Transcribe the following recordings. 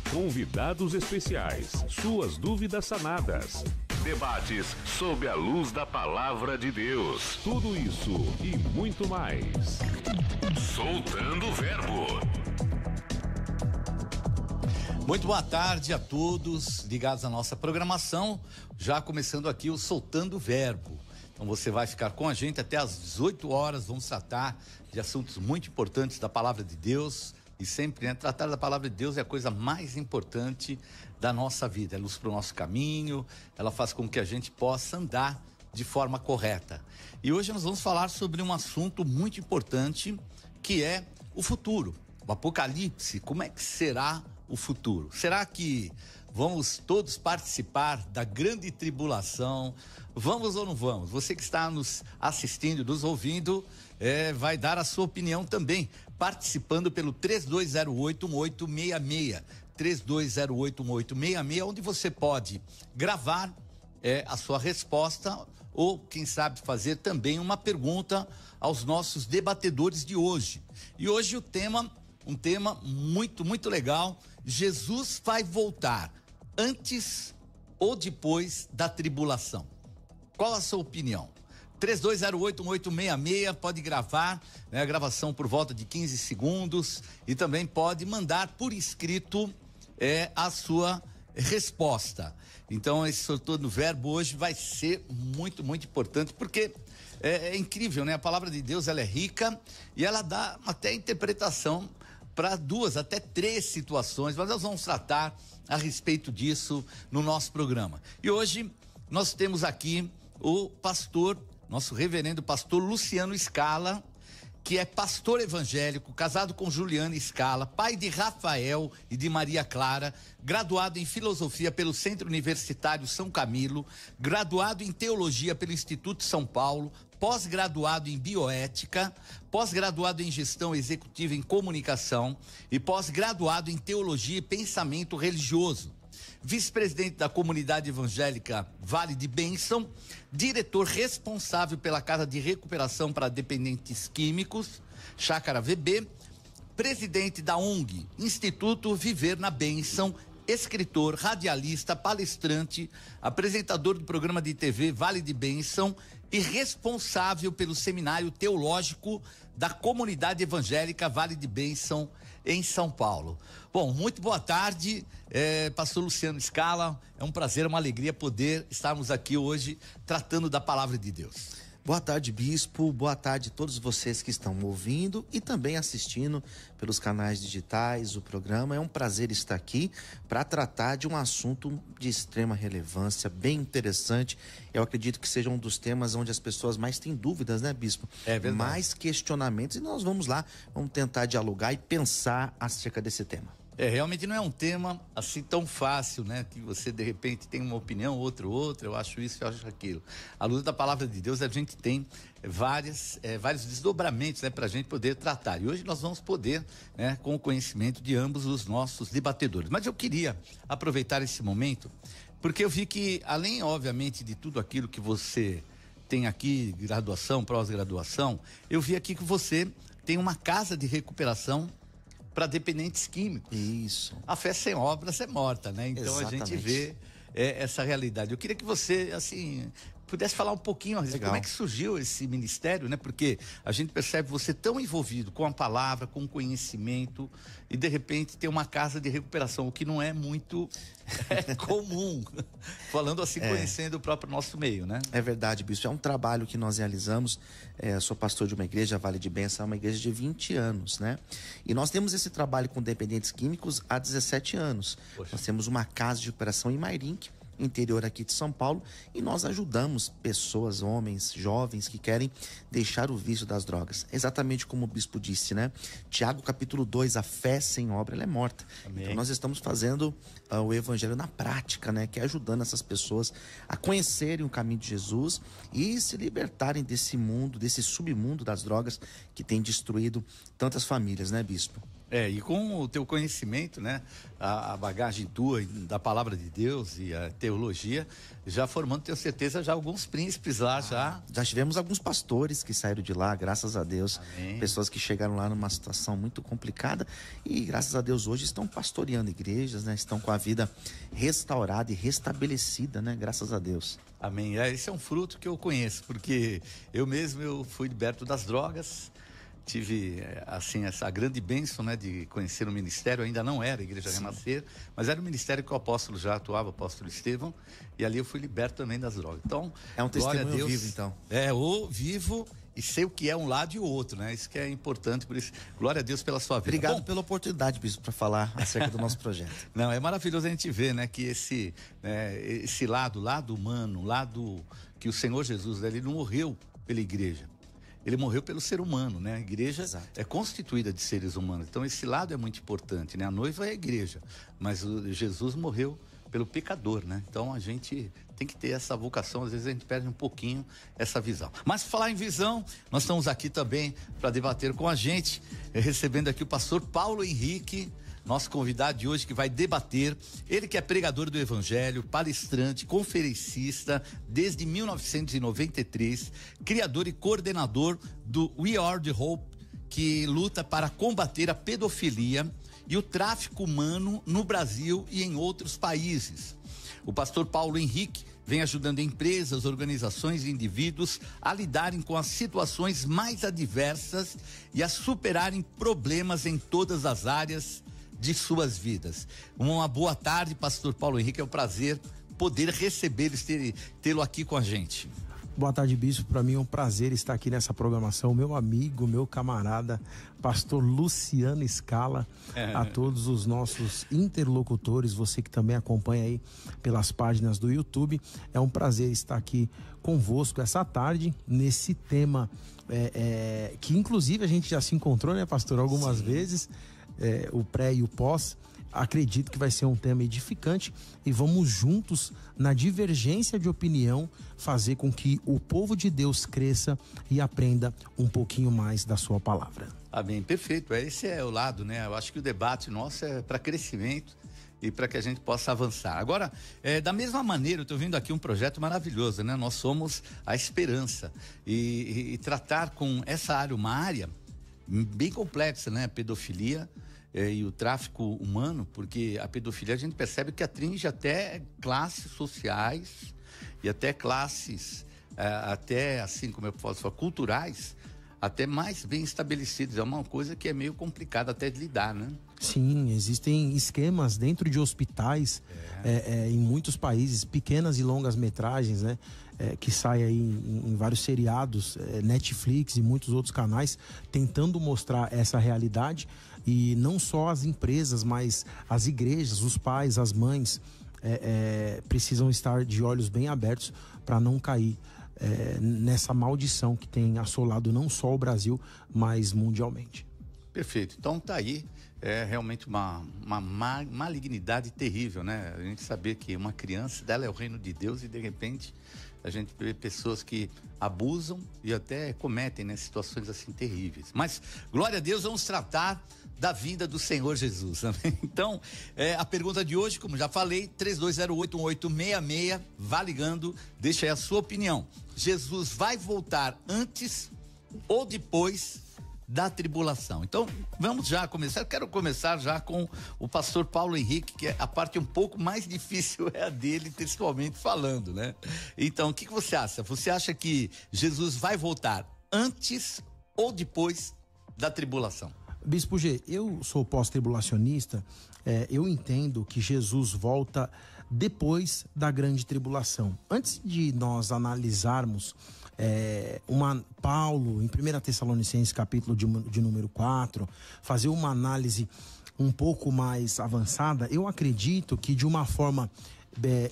Convidados especiais, suas dúvidas sanadas. Debates sob a luz da palavra de Deus. Tudo isso e muito mais. Soltando o Verbo. Muito boa tarde a todos ligados à nossa programação. Já começando aqui o Soltando o Verbo. Então você vai ficar com a gente até às 18 horas. Vamos tratar de assuntos muito importantes da palavra de Deus. E sempre, né, tratar da palavra de Deus é a coisa mais importante da nossa vida. É luz para o nosso caminho, ela faz com que a gente possa andar de forma correta. E hoje nós vamos falar sobre um assunto muito importante, que é o futuro, o Apocalipse. Como é que será o futuro? Será que vamos todos participar da grande tribulação? Vamos ou não vamos? Você que está nos assistindo, nos ouvindo, vai dar a sua opinião também, participando pelo 3208-1866, 3208-1866, onde você pode gravar a sua resposta ou, quem sabe, fazer também uma pergunta aos nossos debatedores de hoje. E hoje um tema muito, muito legal: Jesus vai voltar antes ou depois da tribulação? Qual a sua opinião? 3208-1866, pode gravar, né, a gravação por volta de 15 segundos e também pode mandar por escrito a sua resposta. Então esse Soltando o Verbo hoje vai ser muito, muito importante, porque é incrível, né? A palavra de Deus, ela é rica e ela dá até interpretação para 2, até 3 situações, mas nós vamos tratar a respeito disso no nosso programa. E hoje nós temos aqui o pastor, nosso reverendo pastor Luciano Scala, que é pastor evangélico, casado com Juliana Scala, pai de Rafael e de Maria Clara, graduado em filosofia pelo Centro Universitário São Camilo, graduado em teologia pelo Instituto São Paulo, pós-graduado em bioética, pós-graduado em gestão executiva em comunicação e pós-graduado em teologia e pensamento religioso. Vice-presidente da comunidade evangélica Vale de Bênção, diretor responsável pela Casa de Recuperação para Dependentes Químicos, Chácara VB, presidente da ONG Instituto Viver na Bênção, escritor, radialista, palestrante, apresentador do programa de TV Vale de Bênção e responsável pelo Seminário Teológico da Comunidade Evangélica Vale de Bênção em São Paulo. Bom, muito boa tarde, pastor Luciano Scala. É um prazer, uma alegria poder estarmos aqui hoje tratando da palavra de Deus. Boa tarde, bispo. Boa tarde a todos vocês que estão ouvindo e também assistindo pelos canais digitais o programa. É um prazer estar aqui para tratar de um assunto de extrema relevância, bem interessante. Eu acredito que seja um dos temas onde as pessoas mais têm dúvidas, né, bispo? É verdade. Mais questionamentos, e nós vamos lá, vamos tentar dialogar e pensar acerca desse tema. Realmente não é um tema assim tão fácil, né? Que você de repente tem uma opinião, outra, eu acho isso, eu acho aquilo. À luz da palavra de Deus, a gente tem vários desdobramentos, né? Pra gente poder tratar. E hoje nós vamos poder, né? Com o conhecimento de ambos os nossos debatedores. Mas eu queria aproveitar esse momento, porque eu vi que, além, obviamente, de tudo aquilo que você tem aqui, graduação, pós-graduação, eu vi aqui que você tem uma casa de recuperação para dependentes químicos. Isso. A fé sem obras é morta, né? Então Exatamente. A gente vê essa realidade. Eu queria que você, assim, pudesse falar um pouquinho a respeito, como é que surgiu esse ministério, né? Porque a gente percebe você tão envolvido com a palavra, com o conhecimento, e de repente tem uma casa de recuperação, o que não é muito comum, falando assim, conhecendo o próprio nosso meio, né? É verdade, bispo. É um trabalho que nós realizamos. Sou pastor de uma igreja, Vale de Bênção, é uma igreja de 20 anos, né? E nós temos esse trabalho com dependentes químicos há 17 anos. Poxa. Nós temos uma casa de recuperação em Mairink, interior aqui de São Paulo, e nós ajudamos pessoas, homens, jovens que querem deixar o vício das drogas. Exatamente como o bispo disse, né? Tiago capítulo 2, a fé sem obra, ela é morta. Amém. Então nós estamos fazendo o evangelho na prática, né? Que é ajudando essas pessoas a conhecerem o caminho de Jesus e se libertarem desse mundo, desse submundo das drogas que tem destruído tantas famílias, né, bispo? E com o teu conhecimento, né, a bagagem tua da palavra de Deus e a teologia, já formando, tenho certeza, já alguns príncipes lá já. Já tivemos alguns pastores que saíram de lá, graças a Deus. Amém. Pessoas que chegaram lá numa situação muito complicada e, graças a Deus, hoje estão pastoreando igrejas, né? Estão com a vida restaurada e restabelecida, né? Graças a Deus. Amém. Esse é um fruto que eu conheço, porque eu fui liberto das drogas. Tive, assim, essa grande bênção, né, de conhecer o ministério. Ainda não era a Igreja Renascer, mas era o ministério que o apóstolo já atuava, o apóstolo Estevão, e ali eu fui liberto também das drogas. Então, é um testemunho vivo, então. O vivo, e sei o que é um lado e o outro, né? Isso que é importante, por isso, glória a Deus pela sua vida. Obrigado pela oportunidade, bispo, para falar acerca do nosso projeto. Não, é maravilhoso a gente ver, né, que esse lado humano, que o Senhor Jesus, ele não morreu pela igreja. Ele morreu pelo ser humano, né? A igreja é constituída de seres humanos. Então, esse lado é muito importante, né? A noiva é a igreja, mas Jesus morreu pelo pecador, né? Então, a gente tem que ter essa vocação. Às vezes, a gente perde um pouquinho essa visão. Mas, falar em visão, nós estamos aqui também para debater com a gente, recebendo aqui o pastor Paulo Henrique, nosso convidado de hoje, que vai debater. Ele que é pregador do evangelho, palestrante, conferencista desde 1993, criador e coordenador do We Are The Hope, que luta para combater a pedofilia e o tráfico humano no Brasil e em outros países. O pastor Paulo Henrique vem ajudando empresas, organizações e indivíduos a lidarem com as situações mais adversas e a superarem problemas em todas as áreas de suas vidas. Uma boa tarde, pastor Paulo Henrique, é um prazer poder recebê-lo, tê-lo aqui com a gente. Boa tarde, bispo, para mim é um prazer estar aqui nessa programação, meu amigo, meu camarada, pastor Luciano Scala, a todos os nossos interlocutores, você que também acompanha aí pelas páginas do YouTube, é um prazer estar aqui convosco essa tarde, nesse tema que inclusive a gente já se encontrou, né, pastor, algumas vezes, o pré e o pós. Acredito que vai ser um tema edificante e vamos juntos, na divergência de opinião, fazer com que o povo de Deus cresça e aprenda um pouquinho mais da sua palavra. Amém, perfeito, esse é o lado, né? Eu acho que o debate nosso é para crescimento e para que a gente possa avançar. Agora, da mesma maneira, eu estou vendo aqui um projeto maravilhoso, né? Nós somos a esperança e tratar com essa área, uma área bem complexa, né? Pedofilia e o tráfico humano, porque a pedofilia a gente percebe que atinge até classes sociais e até classes, até assim como eu posso falar, culturais, até mais bem estabelecidas. É uma coisa que é meio complicada até de lidar, né? Sim, existem esquemas dentro de hospitais, em muitos países, pequenas e longas metragens, né? Que sai aí em vários seriados, Netflix e muitos outros canais, tentando mostrar essa realidade. E não só as empresas, mas as igrejas, os pais, as mães precisam estar de olhos bem abertos para não cair nessa maldição que tem assolado não só o Brasil, mas mundialmente. Perfeito, então tá aí, realmente uma malignidade terrível, né? A gente saber que uma criança dela é o reino de Deus e de repente a gente vê pessoas que abusam e até cometem, né, situações assim terríveis. Mas, glória a Deus, vamos tratar da vida do Senhor Jesus. Amém? Então, a pergunta de hoje, como já falei, 32081866, vá ligando, deixa aí a sua opinião. Jesus vai voltar antes ou depois da tribulação? Então, vamos já começar. Eu quero começar já com o pastor Paulo Henrique, que a parte um pouco mais difícil é a dele, textualmente falando, né? Então, o que você acha? Você acha que Jesus vai voltar antes ou depois da tribulação? Bispo G, eu sou pós-tribulacionista, eu entendo que Jesus volta depois da grande tribulação. Antes de nós analisarmos Paulo, em 1 Tessalonicenses, capítulo de número 4, fazer uma análise um pouco mais avançada, eu acredito que de uma forma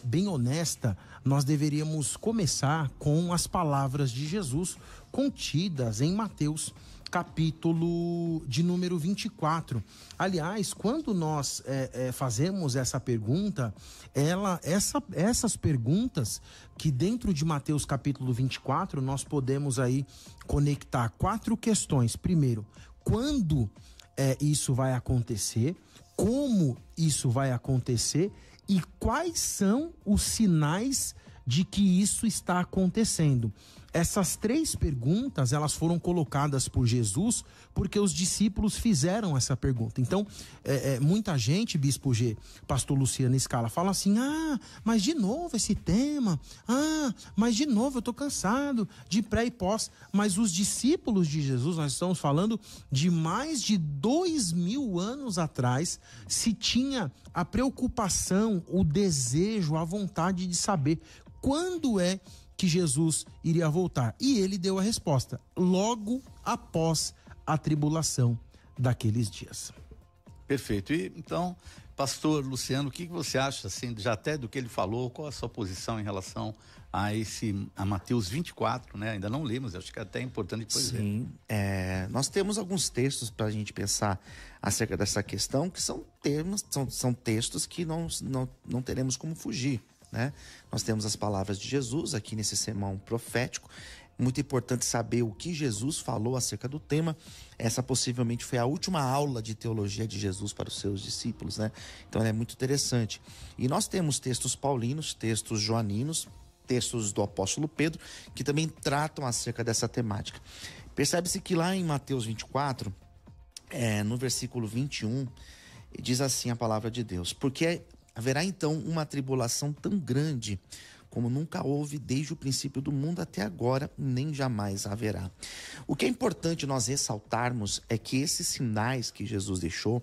bem honesta, nós deveríamos começar com as palavras de Jesus contidas em Mateus, capítulo de número 24. Aliás, quando nós fazemos essa pergunta, essas perguntas que dentro de Mateus capítulo 24, nós podemos aí conectar 4 questões. Primeiro, quando isso vai acontecer, como isso vai acontecer e quais são os sinais de que isso está acontecendo. Essas 3 perguntas, elas foram colocadas por Jesus porque os discípulos fizeram essa pergunta. Então, muita gente, Bispo G, pastor Luciano Scala, fala assim, mas de novo esse tema, mas de novo eu tô cansado de pré e pós. Mas os discípulos de Jesus, nós estamos falando de mais de 2000 anos atrás, se tinha a preocupação, o desejo, a vontade de saber quando é que Jesus iria voltar. E ele deu a resposta, logo após a tribulação daqueles dias. Perfeito. E então, pastor Luciano, o que você acha, assim, já até do que ele falou, qual a sua posição em relação a Mateus 24, né? Ainda não lemos, acho que é até importante depois ver. Sim, nós temos alguns textos para a gente pensar acerca dessa questão, que são textos que não teremos como fugir, né? Nós temos as palavras de Jesus aqui nesse sermão profético. Muito importante saber o que Jesus falou acerca do tema. Essa possivelmente foi a última aula de teologia de Jesus para os seus discípulos, né? Então é muito interessante. E nós temos textos paulinos, textos joaninos, textos do apóstolo Pedro, que também tratam acerca dessa temática. Percebe-se que lá em Mateus 24, no versículo 21, diz assim a palavra de Deus: porque haverá então uma tribulação tão grande como nunca houve desde o princípio do mundo até agora, nem jamais haverá. O que é importante nós ressaltarmos é que esses sinais que Jesus deixou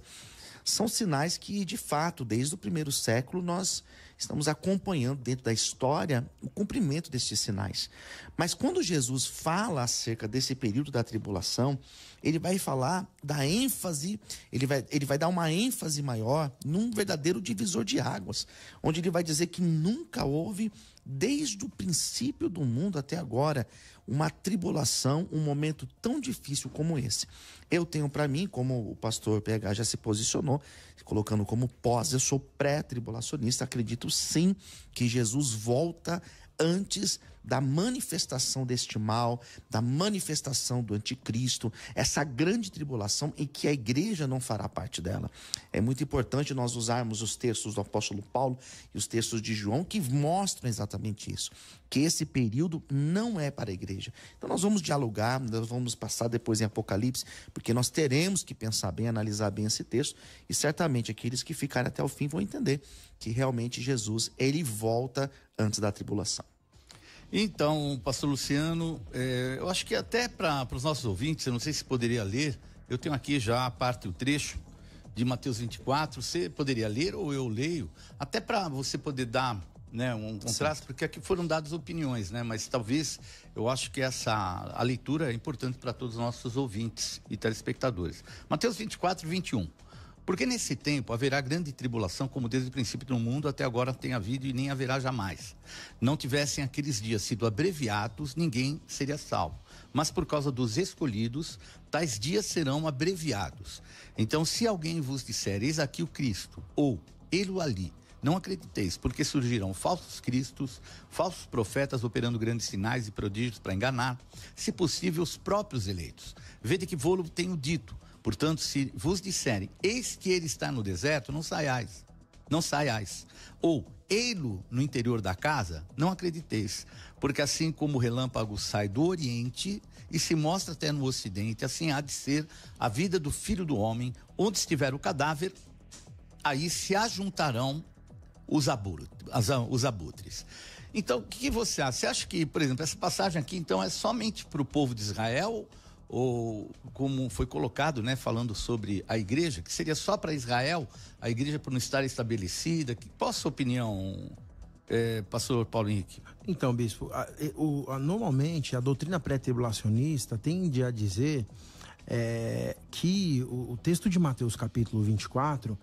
são sinais que, de fato, desde o primeiro século, nós estamos acompanhando dentro da história o cumprimento destes sinais. Mas quando Jesus fala acerca desse período da tribulação, ele vai falar da ênfase, ele vai dar uma ênfase maior num verdadeiro divisor de águas, onde ele vai dizer que nunca houve, desde o princípio do mundo até agora, uma tribulação, um momento tão difícil como esse. Eu tenho para mim, como o pastor PH já se posicionou, colocando como pós, eu sou pré-tribulacionista, acredito sim que Jesus volta antes da manifestação deste mal, da manifestação do anticristo, essa grande tribulação em que a igreja não fará parte dela. É muito importante nós usarmos os textos do apóstolo Paulo e os textos de João que mostram exatamente isso, que esse período não é para a igreja. Então nós vamos dialogar, nós vamos passar depois em Apocalipse, porque nós teremos que pensar bem, analisar bem esse texto, e certamente aqueles que ficarem até o fim vão entender que realmente Jesus, ele volta antes da tribulação. Então, pastor Luciano, eu acho que até para os nossos ouvintes, eu não sei se poderia ler, eu tenho aqui já a parte, o trecho de Mateus 24, você poderia ler ou eu leio, até para você poder dar, né, um contraste, porque aqui foram dadas opiniões, né, mas talvez eu acho que a leitura é importante para todos os nossos ouvintes e telespectadores. Mateus 24, 21. Porque nesse tempo haverá grande tribulação, como desde o princípio do mundo até agora tem havido e nem haverá jamais. Não tivessem aqueles dias sido abreviados, ninguém seria salvo. Mas por causa dos escolhidos, tais dias serão abreviados. Então, se alguém vos disser, eis aqui o Cristo, ou ele ali, não acrediteis, porque surgirão falsos cristos, falsos profetas operando grandes sinais e prodígios para enganar, se possível, os próprios eleitos. Vede que vou-lo tenho dito. Portanto, se vos disserem, eis que ele está no deserto, não saiais. Ou, ei-lo no interior da casa, não acrediteis. Porque assim como o relâmpago sai do oriente e se mostra até no ocidente, assim há de ser a vida do Filho do Homem. Onde estiver o cadáver, aí se ajuntarão os abutres. Então, o que você acha? Você acha que, por exemplo, essa passagem aqui, então, é somente para o povo de Israel, ou como foi colocado, né, falando sobre a igreja, que seria só para Israel, a igreja por não estar estabelecida? Qual a sua opinião, pastor Paulo Henrique? Então, bispo, normalmente a doutrina pré-tribulacionista tende a dizer que o texto de Mateus capítulo 24,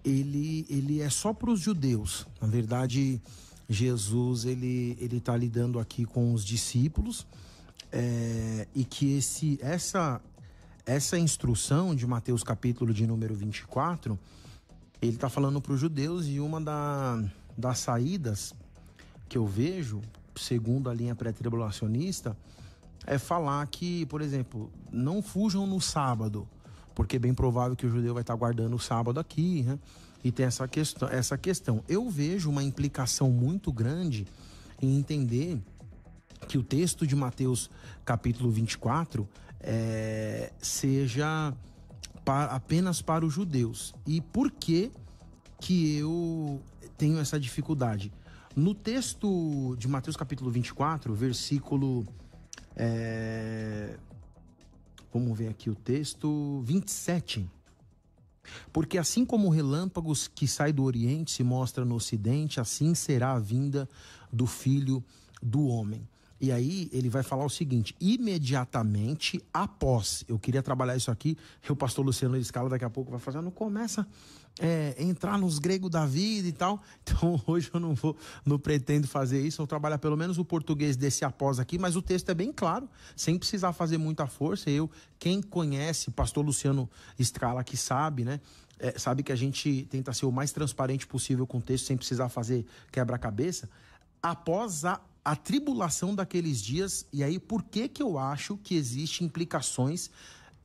ele é só para os judeus. Na verdade, Jesus, ele está lidando aqui com os discípulos, e que essa instrução de Mateus capítulo de número 24, ele está falando para os judeus, e uma das saídas que eu vejo, segundo a linha pré-tribulacionista, é falar que, por exemplo, não fujam no sábado, porque é bem provável que o judeu vai estar guardando o sábado aqui, né? E tem essa questão. Eu vejo uma implicação muito grande em entender que o texto de Mateus capítulo 24 seja apenas para os judeus. E por que eu tenho essa dificuldade? No texto de Mateus capítulo 24, versículo... vamos ver aqui o texto 27. Porque assim como relâmpagos que sai do Oriente se mostra no Ocidente, assim será a vinda do Filho do Homem. E aí ele vai falar o seguinte: imediatamente após, eu queria trabalhar isso aqui, o pastor Luciano Escala daqui a pouco vai fazer, não começa entrar nos gregos da vida e tal. Então hoje eu não pretendo fazer isso, eu vou trabalhar pelo menos o português desse após aqui, mas o texto é bem claro, sem precisar fazer muita força. Quem conhece pastor Luciano Escala que sabe, né? Sabe que a gente tenta ser o mais transparente possível com o texto, sem precisar fazer quebra-cabeça. Após a tribulação daqueles dias, e aí por que eu acho que existem implicações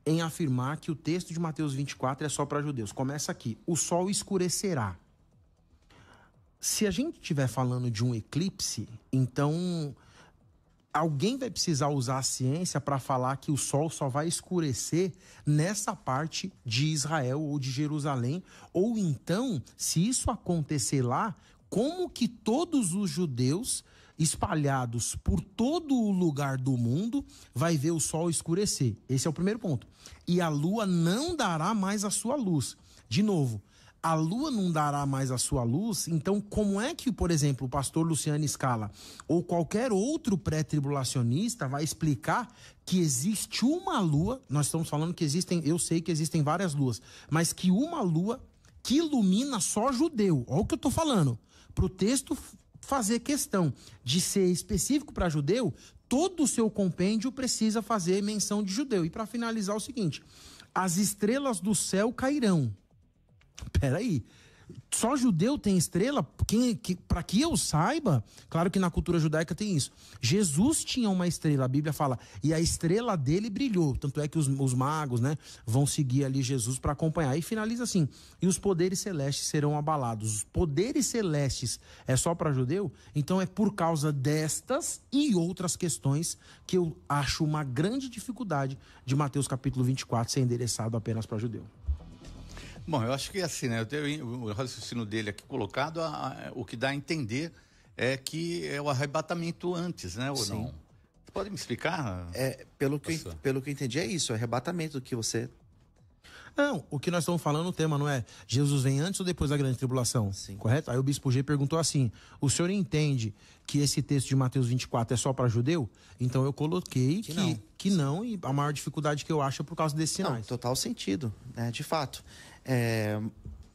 em afirmar que o texto de Mateus 24 é só para judeus? Começa aqui: o sol escurecerá. Se a gente estiver falando de um eclipse, então alguém vai precisar usar a ciência para falar que o sol só vai escurecer nessa parte de Israel ou de Jerusalém, ou então, se isso acontecer lá, como que todos os judeus espalhados por todo o lugar do mundo vai ver o sol escurecer? Esse é o primeiro ponto. E a lua não dará mais a sua luz. De novo, a lua não dará mais a sua luz, então como é que, por exemplo, o pastor Luciano Escala ou qualquer outro pré-tribulacionista vai explicar que existe uma lua? Nós estamos falando que eu sei que existem várias luas, mas que uma lua que ilumina só judeu. Olha o que eu estou falando. Para o texto fazer questão de ser específico para judeu, todo o seu compêndio precisa fazer menção de judeu. E para finalizar, o seguinte: as estrelas do céu cairão. Peraí, só judeu tem estrela? Para que eu saiba, claro que na cultura judaica tem isso. Jesus tinha uma estrela, a Bíblia fala, e a estrela dele brilhou. Tanto é que os magos, né, vão seguir ali Jesus para acompanhar. E finaliza assim: e os poderes celestes serão abalados. Os poderes celestes é só para judeu? Então é por causa destas e outras questões que eu acho uma grande dificuldade de Mateus capítulo 24 ser endereçado apenas para judeu. Bom, eu acho que assim, né? Eu tenho o raciocínio dele aqui colocado, o que dá a entender é que é o arrebatamento antes, né? Ou Sim. não? Você pode me explicar? Pelo que eu entendi, é isso, é arrebatamento que você... Não, o que nós estamos falando, o tema não é Jesus vem antes ou depois da grande tribulação, Sim. Correto? Aí o bispo G perguntou assim: o senhor entende que esse texto de Mateus 24 é só para judeu? Então eu coloquei que não, e a maior dificuldade que eu acho é por causa desses sinais. Não, total sentido, né? De fato.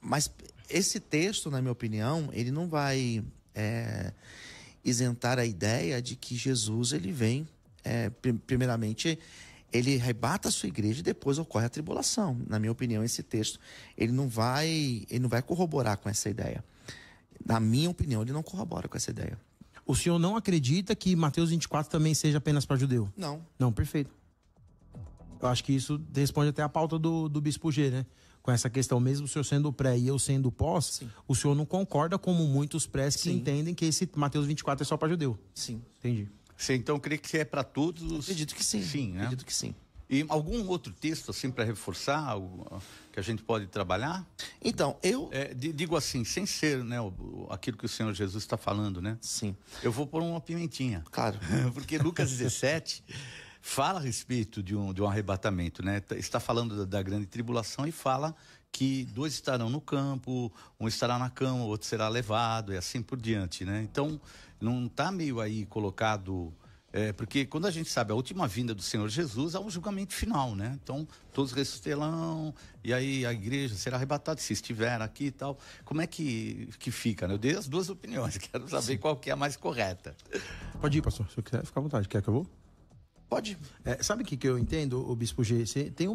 Mas esse texto, na minha opinião, ele não vai isentar a ideia de que Jesus ele vem, primeiramente, ele arrebata a sua igreja e depois ocorre a tribulação. Na minha opinião, esse texto ele não vai corroborar com essa ideia. Na minha opinião, ele não corrobora com essa ideia. O senhor não acredita que Mateus 24 também seja apenas para judeu? Não. Não, perfeito. Eu acho que isso responde até a pauta do bispo G, né? Com essa questão, mesmo o senhor sendo pré e eu sendo pós, sim, o senhor não concorda como muitos prés que sim entendem que esse Mateus 24 é só para judeu. Sim. Entendi. Você então crê que é para todos? Acredito que sim. Sim, né? Acredito que sim. E algum outro texto, assim, para reforçar, que a gente pode trabalhar? Então, eu... digo assim, sem ser, né, aquilo que o Senhor Jesus está falando, né? Sim. Eu vou pôr uma pimentinha. Claro. Porque Lucas 17 fala a respeito de um arrebatamento, né? Está falando da grande tribulação e fala que 2 estarão no campo, um estará na cama, o outro será levado e assim por diante, né? Então, não está meio aí colocado... porque quando a gente sabe a última vinda do Senhor Jesus, há um julgamento final, né? Então, todos ressuscitarão, e aí a igreja será arrebatada, se estiver aqui e tal. Como é que fica, né? Eu dei as duas opiniões, quero saber qual que é a mais correta. Pode ir, pastor, se você quiser, fica à vontade. Quer que eu vou? Pode. Sabe o que eu entendo, o bispo G? Tem o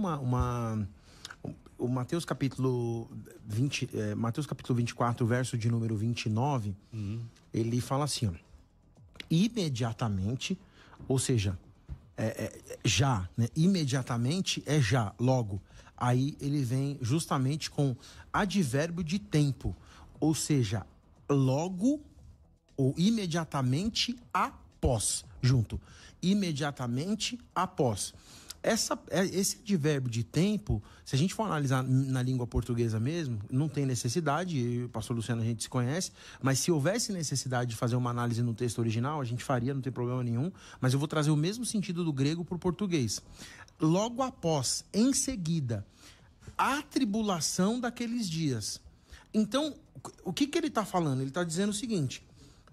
Mateus capítulo 24, verso de número 29, ele fala assim, ó: imediatamente, ou seja, já, né? Imediatamente é já, logo, aí ele vem justamente com advérbio de tempo, ou seja, logo ou imediatamente após, junto, imediatamente após. Esse advérbio de tempo, se a gente for analisar na língua portuguesa mesmo, não tem necessidade, eu e o pastor Luciano a gente se conhece, mas se houvesse necessidade de fazer uma análise no texto original, a gente faria, não tem problema nenhum, mas eu vou trazer o mesmo sentido do grego para o português. Logo após, em seguida, a tribulação daqueles dias. Então, o que ele está falando? Ele está dizendo o seguinte: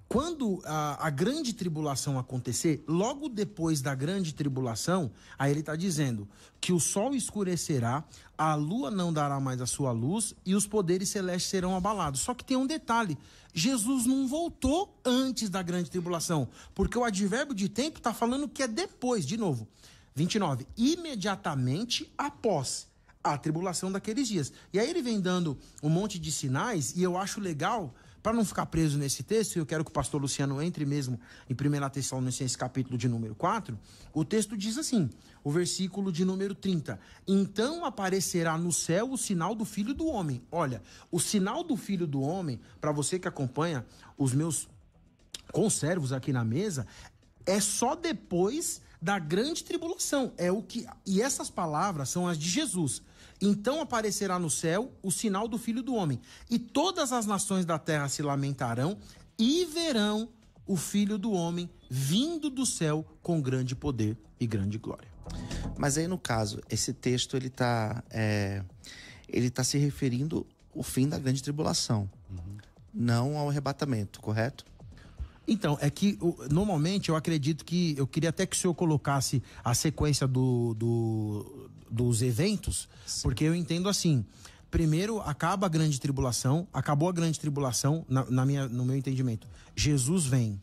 quando a grande tribulação acontecer, logo depois da grande tribulação, aí ele está dizendo que o sol escurecerá, a lua não dará mais a sua luz e os poderes celestes serão abalados. Só que tem um detalhe: Jesus não voltou antes da grande tribulação, porque o advérbio de tempo está falando que é depois, de novo. 29, imediatamente após a tribulação daqueles dias. E aí ele vem dando um monte de sinais, e eu acho legal, para não ficar preso nesse texto, eu quero que o pastor Luciano entre mesmo em 1 Tessalonicenses capítulo de número 4, o texto diz assim, o versículo de número 30, então aparecerá no céu o sinal do Filho do Homem. Olha, o sinal do Filho do Homem, para você que acompanha os meus conservos aqui na mesa, é só depois da grande tribulação. E essas palavras são as de Jesus. Então aparecerá no céu o sinal do Filho do Homem, e todas as nações da terra se lamentarão e verão o Filho do Homem vindo do céu com grande poder e grande glória. Mas aí, no caso, esse texto ele tá se referindo ao fim da grande tribulação, não ao arrebatamento, correto? Então, é que normalmente eu acredito que, eu queria até que o senhor colocasse a sequência dos eventos, sim, porque eu entendo assim: primeiro acaba a grande tribulação, acabou a grande tribulação, no meu entendimento, Jesus vem.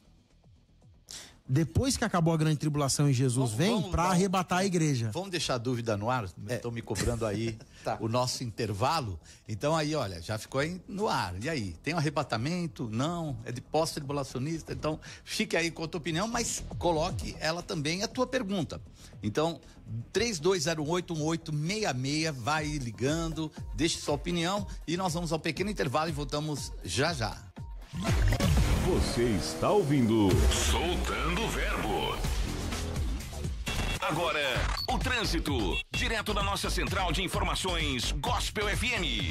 Depois que acabou a grande tribulação e Jesus vem para arrebatar a igreja. Vamos deixar a dúvida no ar? Estão me cobrando aí tá, o nosso intervalo. Então aí, olha, já ficou no ar. E aí, tem um arrebatamento? Não? É de pós-tribulacionista? Então, fique aí com a tua opinião, mas coloque ela também a tua pergunta. Então, 32081866, vai ligando, deixe sua opinião e nós vamos ao pequeno intervalo e voltamos já já. Você está ouvindo Soltando o Verbo. Agora, o trânsito, direto da nossa central de informações Gospel FM.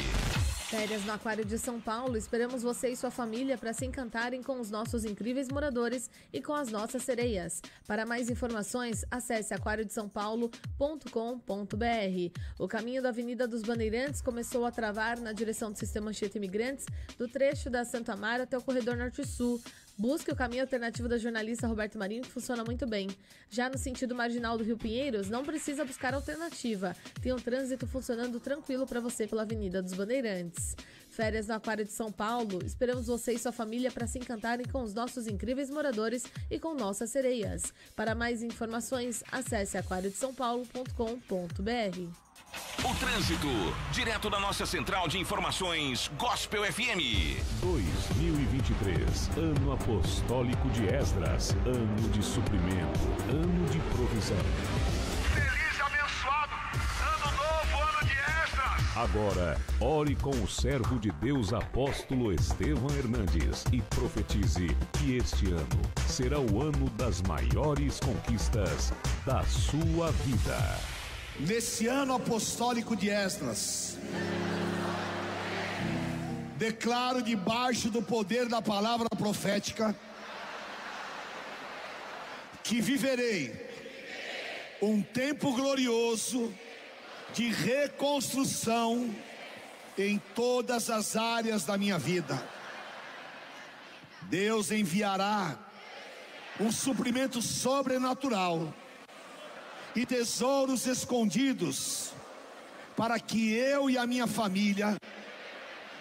Férias no Aquário de São Paulo, esperamos você e sua família para se encantarem com os nossos incríveis moradores e com as nossas sereias. Para mais informações, acesse aquariodesaopaulo.com.br. O caminho da Avenida dos Bandeirantes começou a travar na direção do Sistema Anchieta Imigrantes, do trecho da Santo Amaro até o corredor Norte-Sul. Busque o caminho alternativo da jornalista Roberto Marinho, que funciona muito bem. Já no sentido marginal do Rio Pinheiros, não precisa buscar alternativa. Tem um trânsito funcionando tranquilo para você pela Avenida dos Bandeirantes. Férias no Aquário de São Paulo, esperamos você e sua família para se encantarem com os nossos incríveis moradores e com nossas sereias. Para mais informações, acesse aquariodesaopaulo.com.br. O trânsito, direto da nossa central de informações Gospel FM. 2023, ano apostólico de Esdras, ano de suprimento, ano de provisão. Feliz e abençoado, ano novo, ano de Esdras. Agora, ore com o servo de Deus apóstolo Estevão Hernandes e profetize que este ano será o ano das maiores conquistas da sua vida. Nesse ano apostólico de Esdras, declaro debaixo do poder da palavra profética que viverei um tempo glorioso de reconstrução em todas as áreas da minha vida. Deus enviará um suprimento sobrenatural e tesouros escondidos para que eu e a minha família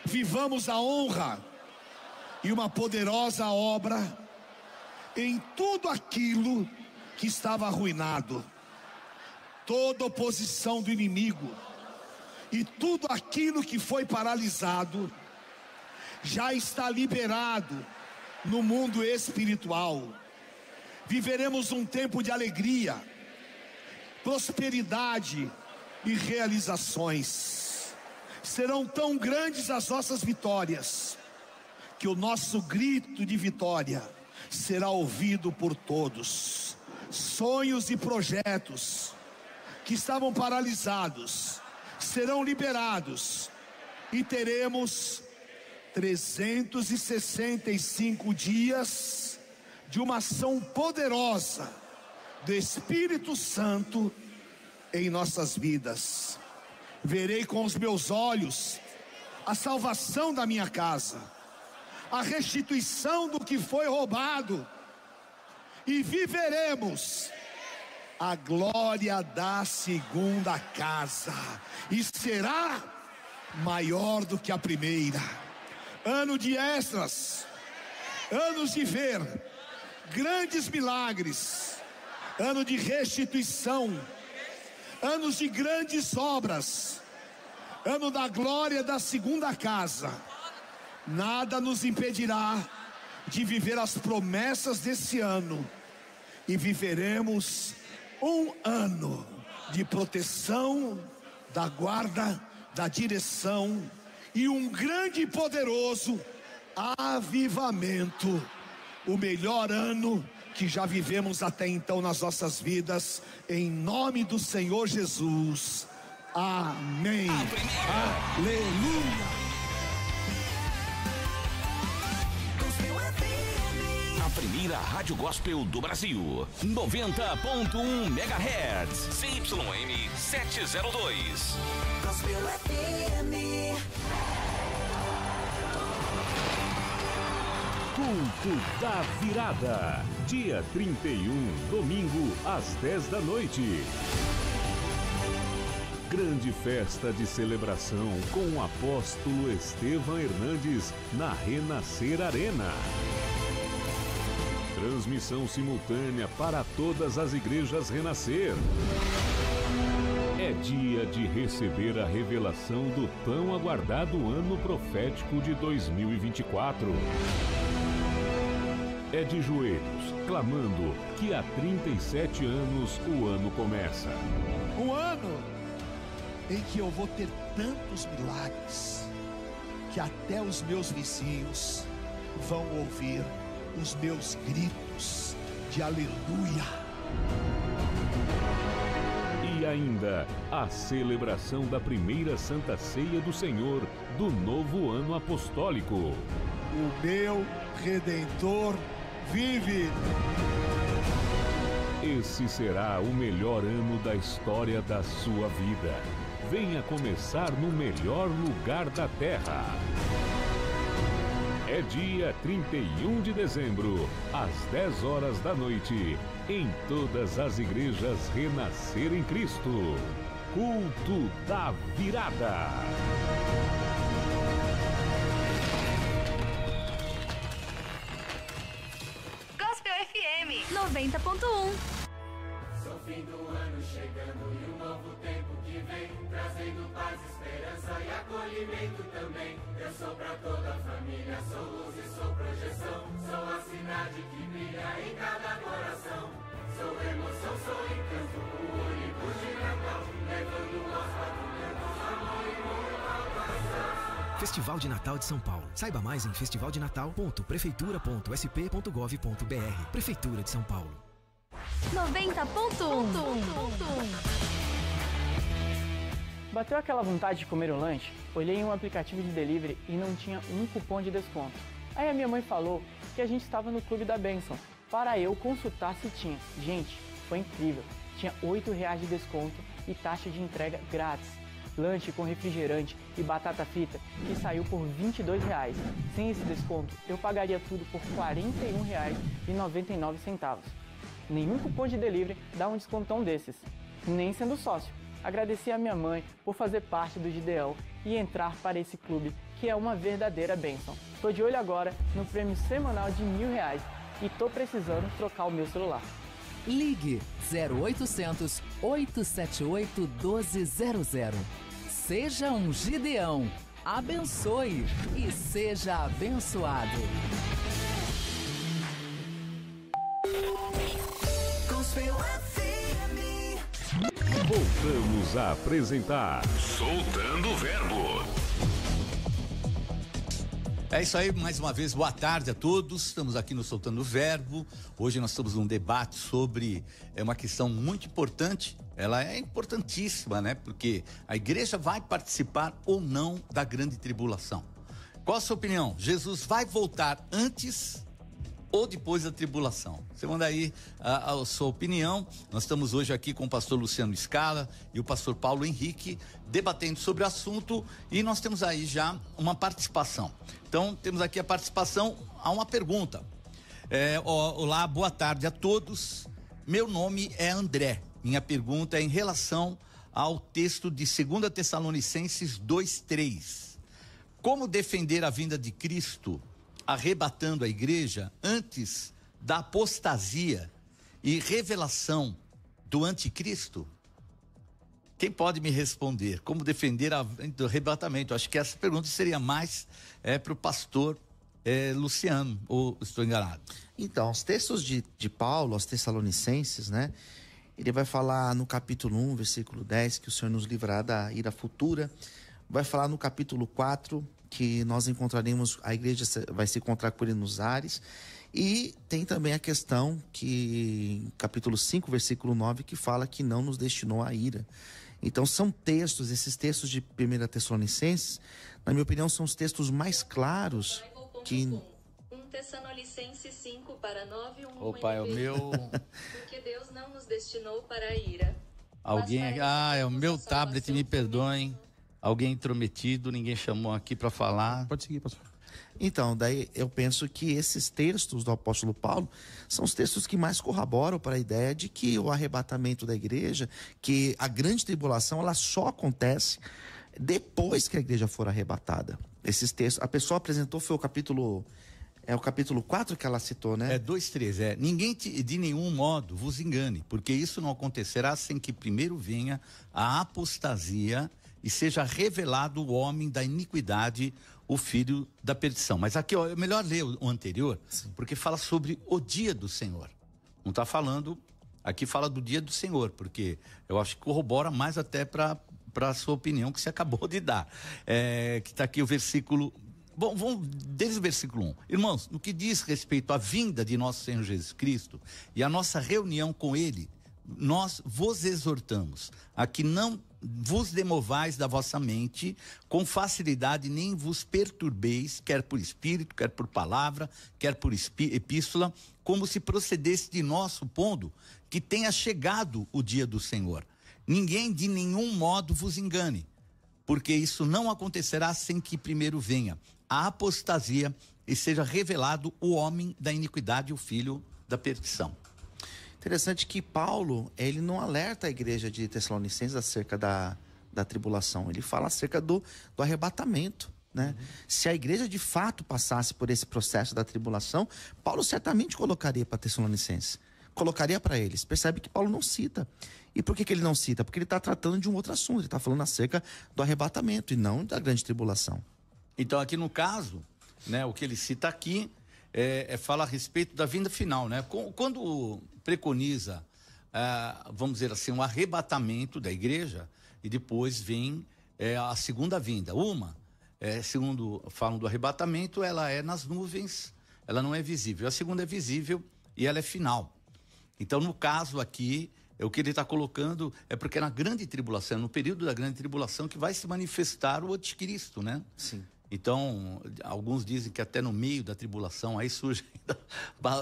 vivamos a honra e uma poderosa obra em tudo aquilo que estava arruinado. Toda oposição do inimigo e tudo aquilo que foi paralisado já está liberado no mundo espiritual. Viveremos um tempo de alegria, prosperidade e realizações. Serão tão grandes as nossas vitórias, que o nosso grito de vitória será ouvido por todos. Sonhos e projetos que estavam paralisados serão liberados e teremos 365 dias de uma ação poderosa do Espírito Santo em nossas vidas. Verei com os meus olhos a salvação da minha casa, a restituição do que foi roubado, e viveremos a glória da segunda casa, e será maior do que a primeira. Ano de extras, anos de ver grandes milagres, ano de restituição, anos de grandes obras, ano da glória da segunda casa. Nada nos impedirá de viver as promessas desse ano, e viveremos um ano de proteção, da guarda, da direção, e um grande e poderoso avivamento. O melhor ano que já vivemos até então nas nossas vidas, em nome do Senhor Jesus. Amém. Aleluia. A primeira rádio gospel do Brasil, 90.1 MHz, CYM 702. Gospel FM. Culto da Virada, dia 31, domingo, às 10 da noite. Grande festa de celebração com o apóstolo Estevão Hernandes na Renascer Arena. Transmissão simultânea para todas as igrejas Renascer. É dia de receber a revelação do tão aguardado ano profético de 2024. É de joelhos, clamando que há 37 anos o ano começa. Um ano em que eu vou ter tantos milagres, que até os meus vizinhos vão ouvir os meus gritos de aleluia. E ainda a celebração da primeira Santa Ceia do Senhor do novo ano apostólico. O meu Redentor vive. Esse será o melhor ano da história da sua vida. Venha começar no melhor lugar da terra. É dia 31 de dezembro, às 10 horas da noite, em todas as igrejas Renascer em Cristo. Culto da Virada. Gospel FM 90.1. Sou fim do ano chegando e um novo tempo que vem, trazendo paz, esperança e acolhimento também. Eu sou pra toda a família, sou luz e sou projeção, sou a cidade que brilha em cada coração. Sou emoção, sou encanto, o ônibus de Natal, levando nós para o amor e muita paz. Festival de Natal de São Paulo. Saiba mais em festivaldenatal.prefeitura.sp.gov.br. Prefeitura de São Paulo. 90.1. Bateu aquela vontade de comer um lanche? Olhei em um aplicativo de delivery e não tinha um cupom de desconto. Aí a minha mãe falou que a gente estava no Clube da Bênção, para eu consultar se tinha. Gente, foi incrível. Tinha R$8 de desconto e taxa de entrega grátis. Lanche com refrigerante e batata frita que saiu por R$22. Sem esse desconto, eu pagaria tudo por R$41,99. Nenhum cupom de delivery dá um descontão desses, nem sendo sócio. Agradeci a minha mãe por fazer parte do Gideão e entrar para esse clube, que é uma verdadeira bênção. Tô de olho agora no prêmio semanal de R$1.000 e tô precisando trocar o meu celular. Ligue 0800 878 1200. Seja um Gideão. Abençoe e seja abençoado. Gospel FM. Voltamos a apresentar Soltando o Verbo. É isso aí, mais uma vez, boa tarde a todos. Estamos aqui no Soltando o Verbo. Hoje nós estamos num debate sobre uma questão muito importante. Ela é importantíssima, né? Porque a igreja vai participar ou não da grande tribulação. Qual a sua opinião? Jesus vai voltar antes ou depois da tribulação? Você manda aí a sua opinião. Nós estamos hoje aqui com o pastor Luciano Scala e o pastor Paulo Henrique debatendo sobre o assunto, e nós temos aí já uma participação. Então, temos aqui a participação a uma pergunta. Olá, boa tarde a todos. Meu nome é André. Minha pergunta é em relação ao texto de 2 Tessalonicenses 2:3. Como defender a vinda de Cristo arrebatando a igreja antes da apostasia e revelação do anticristo? Quem pode me responder? Como defender o arrebatamento? Acho que essa pergunta seria mais para o pastor Luciano, ou estou enganado? Então, os textos de Paulo aos Tessalonicenses, né? Ele vai falar no capítulo 1, versículo 10, que o Senhor nos livrará da ira futura. Vai falar no capítulo 4, que nós encontraremos, a igreja vai se encontrar com ele nos ares. E tem também a questão que, capítulo 5, versículo 9, que fala que não nos destinou à ira. Então são textos, esses textos de 1 Tessalonicenses, na minha opinião, são os textos mais claros que... 1 Tessalonicenses 5 para 9, 1. Opa, é o meu... Porque Deus não nos destinou para a ira. Alguém... é o meu tablet, me perdoem. Alguém intrometido, ninguém chamou aqui para falar. Pode seguir, pastor. Então, daí eu penso que esses textos do apóstolo Paulo são os textos que mais corroboram para a ideia de que o arrebatamento da igreja, que a grande tribulação, ela só acontece depois que a igreja for arrebatada. Esses textos, a pessoa apresentou, foi o capítulo 4 que ela citou, né? 2:3, ninguém de nenhum modo vos engane, porque isso não acontecerá sem que primeiro venha a apostasia e seja revelado o homem da iniquidade, o filho da perdição. Mas aqui, é melhor ler o anterior, porque fala sobre o dia do Senhor. Não está falando, aqui fala do dia do Senhor, porque eu acho que corrobora mais até para a sua opinião que você acabou de dar. Que está aqui o versículo... Bom, vamos desde o versículo 1. Irmãos, no que diz respeito à vinda de nosso Senhor Jesus Cristo e a nossa reunião com Ele, nós vos exortamos a que não vos demovais da vossa mente com facilidade, nem vos perturbeis, quer por espírito, quer por palavra, quer por epístola, como se procedesse de nós, supondo que tenha chegado o dia do Senhor. Ninguém de nenhum modo vos engane, porque isso não acontecerá sem que primeiro venha a apostasia e seja revelado o homem da iniquidade, o filho da perdição. Interessante que Paulo, ele não alerta a igreja de Tessalonicenses acerca da tribulação. Ele fala acerca do arrebatamento, né? Se a igreja de fato passasse por esse processo da tribulação, Paulo certamente colocaria para Tessalonicenses. Colocaria para eles. Percebe que Paulo não cita. E por que ele não cita? Porque ele está tratando de um outro assunto. Ele está falando acerca do arrebatamento e não da grande tribulação. Então, aqui no caso, né, o que ele cita aqui fala a respeito da vinda final, né? Quando preconiza, vamos dizer assim, um arrebatamento da igreja, e depois vem a segunda vinda. Segundo falam do arrebatamento, ela é nas nuvens, ela não é visível. A segunda é visível e ela é final. Então, no caso aqui, o que ele está colocando é porque é na grande tribulação, no período da grande tribulação, que vai se manifestar o anticristo, né? Sim. Então, alguns dizem que até no meio da tribulação aí surgem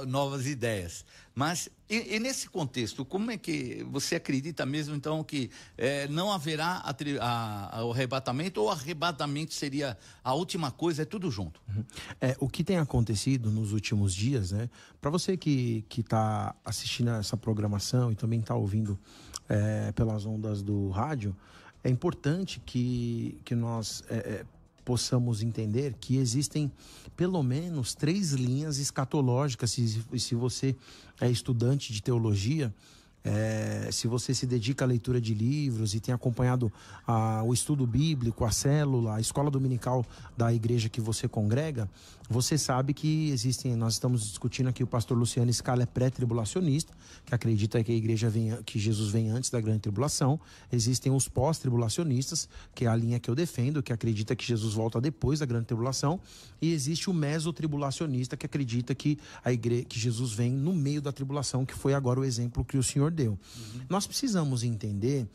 novas ideias. Mas, e nesse contexto, como é que você acredita mesmo, então, que não haverá o arrebatamento, ou o arrebatamento seria a última coisa, é tudo junto? O que tem acontecido nos últimos dias, né? Para você que está assistindo a essa programação e também está ouvindo pelas ondas do rádio, é importante que nós... possamos entender que existem pelo menos 3 linhas escatológicas. Se você é estudante de teologia, Se você se dedica à leitura de livros e tem acompanhado o estudo bíblico, a célula, a escola dominical da igreja que você congrega, você sabe que nós estamos discutindo aqui, o pastor Luciano Scala é pré-tribulacionista, que acredita que a igreja que Jesus vem antes da grande tribulação. Existem os pós-tribulacionistas, que é a linha que eu defendo, que acredita que Jesus volta depois da grande tribulação, e existe o mesotribulacionista, que acredita que que Jesus vem no meio da tribulação, que foi agora o exemplo que o senhor deu. Nós precisamos entender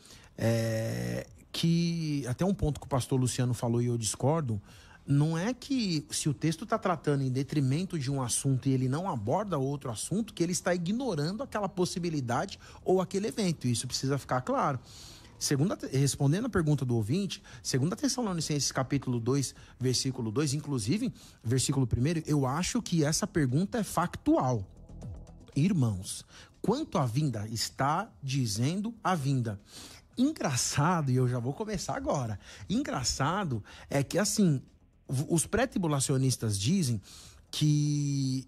que, até um ponto que o pastor Luciano falou e eu discordo, não é que se o texto está tratando em detrimento de um assunto e ele não aborda outro assunto, que ele está ignorando aquela possibilidade ou aquele evento. Isso precisa ficar claro. Respondendo a pergunta do ouvinte, 2 Tessalonicenses capítulo 2, versículo 2, inclusive, versículo 1, eu acho que essa pergunta é factual. Irmãos, quanto à vinda, está dizendo a vinda. Engraçado, e eu já vou começar agora, engraçado é que assim, os pré-tribulacionistas dizem que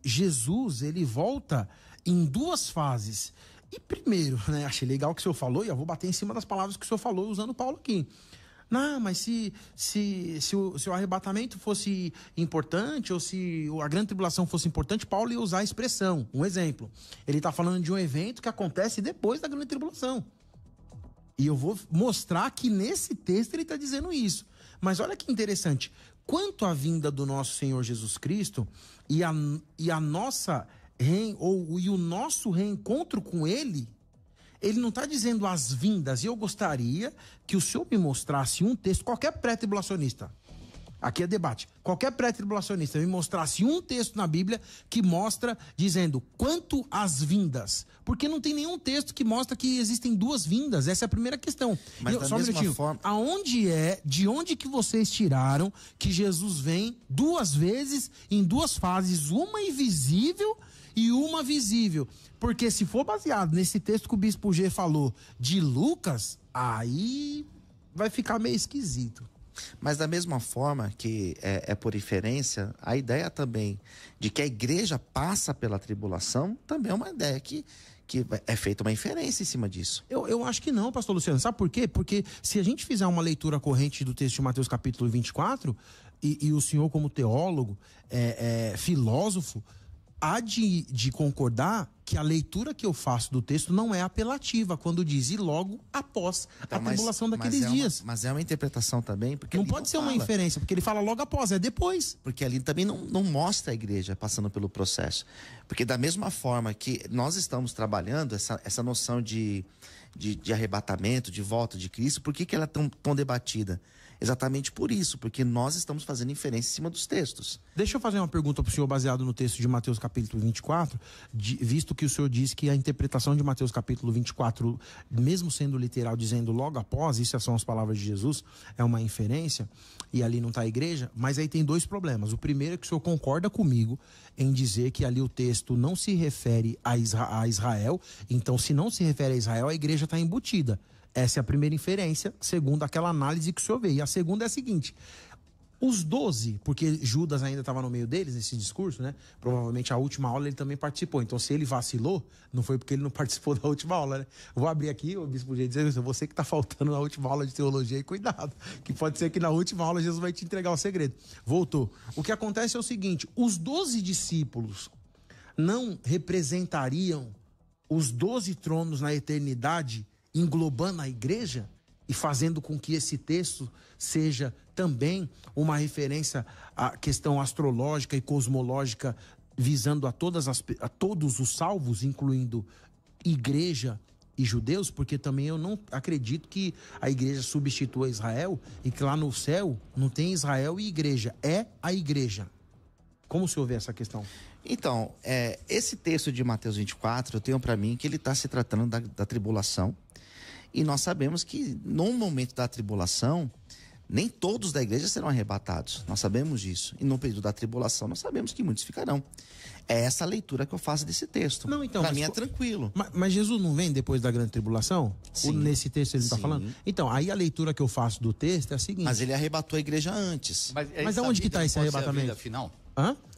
Jesus, ele volta em duas fases. E primeiro, né, achei legal o que o senhor falou, e eu vou bater em cima das palavras que o senhor falou usando Paulo aqui. Não, mas se o arrebatamento fosse importante, ou se a grande tribulação fosse importante, Paulo ia usar a expressão. Um exemplo, ele está falando de um evento que acontece depois da grande tribulação. E eu vou mostrar que nesse texto ele está dizendo isso. Mas olha que interessante, quanto à vinda do nosso Senhor Jesus Cristo e o nosso reencontro com Ele, ele não está dizendo as vindas. E eu gostaria que o senhor me mostrasse um texto, qualquer pré-tribulacionista, aqui é debate, qualquer pré-tribulacionista me mostrasse um texto na Bíblia que mostra dizendo quanto às vindas. Porque não tem nenhum texto que mostra que existem duas vindas. Essa é a primeira questão. Mas só um minutinho. De onde que vocês tiraram que Jesus vem duas vezes, em duas fases, uma invisível e uma visível? Porque se for baseado nesse texto que o Bispo G falou de Lucas, aí vai ficar meio esquisito. Mas da mesma forma que é por inferência, a ideia também de que a igreja passa pela tribulação também é uma ideia que é feita uma inferência em cima disso. Eu acho que não, pastor Luciano. Sabe por quê? Porque se a gente fizer uma leitura corrente do texto de Mateus capítulo 24, e o senhor como teólogo, filósofo, há de concordar que a leitura que eu faço do texto não é apelativa, quando diz e logo após a tribulação daqueles dias. Mas é uma interpretação também, porque não pode ser uma inferência, porque ele fala logo após, é depois. Porque ali também não mostra a igreja passando pelo processo. Porque da mesma forma que nós estamos trabalhando essa noção de arrebatamento, de volta de Cristo, por que ela é tão debatida? Exatamente por isso, porque nós estamos fazendo inferência em cima dos textos. Deixa eu fazer uma pergunta para o senhor baseado no texto de Mateus capítulo 24, visto que o senhor disse que a interpretação de Mateus capítulo 24, mesmo sendo literal, dizendo logo após, isso são as palavras de Jesus, é uma inferência, e ali não está a igreja, mas aí tem dois problemas. O primeiro é que o senhor concorda comigo em dizer que ali o texto não se refere a Israel, então se não se refere a Israel, a igreja está embutida. Essa é a primeira inferência, segundo aquela análise que o senhor vê. E a segunda é a seguinte: os 12, porque Judas ainda estava no meio deles, nesse discurso, né? Provavelmente a última aula ele também participou. Então, se ele vacilou, não foi porque ele não participou da última aula, né? Eu vou abrir aqui, o Bispo G dizer, você que está faltando na última aula de teologia, e cuidado, que pode ser que na última aula Jesus vai te entregar o segredo. Voltou. O que acontece é o seguinte: os 12 discípulos não representariam os 12 tronos na eternidade, englobando a igreja e fazendo com que esse texto seja também uma referência à questão astrológica e cosmológica, visando a todos os salvos, incluindo igreja e judeus, porque também eu não acredito que a igreja substitua Israel e que lá no céu não tem Israel e igreja, é a igreja. Como o senhor vê essa questão? Então, esse texto de Mateus 24, eu tenho para mim que ele está se tratando da tribulação. E nós sabemos que no momento da tribulação, nem todos da igreja serão arrebatados. Nós sabemos disso. E no período da tribulação, nós sabemos que muitos ficarão. É essa a leitura que eu faço desse texto. Não, então, para mim é tranquilo. Mas Jesus não vem depois da grande tribulação? Sim. Nesse texto ele não está falando? Então, aí a leitura que eu faço do texto é a seguinte. Mas ele arrebatou a igreja antes. Mas aonde que está esse arrebatamento? Essa vinda final?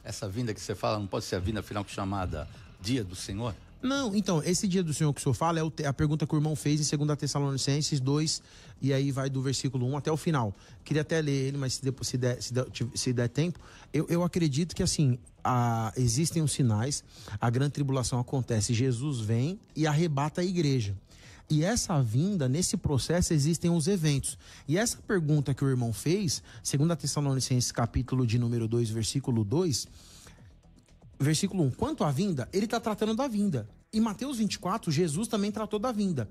Essa vinda que você fala não pode ser a vinda final chamada Dia do Senhor? Não, então, esse dia do Senhor que o senhor fala é a pergunta que o irmão fez em 2 Tessalonicenses 2, e aí vai do versículo 1 até o final. Queria até ler ele, mas se der tempo, eu acredito que assim, existem os sinais, a grande tribulação acontece, Jesus vem e arrebata a igreja. E essa vinda, nesse processo, existem os eventos. E essa pergunta que o irmão fez, 2 Tessalonicenses capítulo de número 2, versículo 2, versículo 1, quanto à vinda, ele está tratando da vinda. Em Mateus 24, Jesus também tratou da vinda.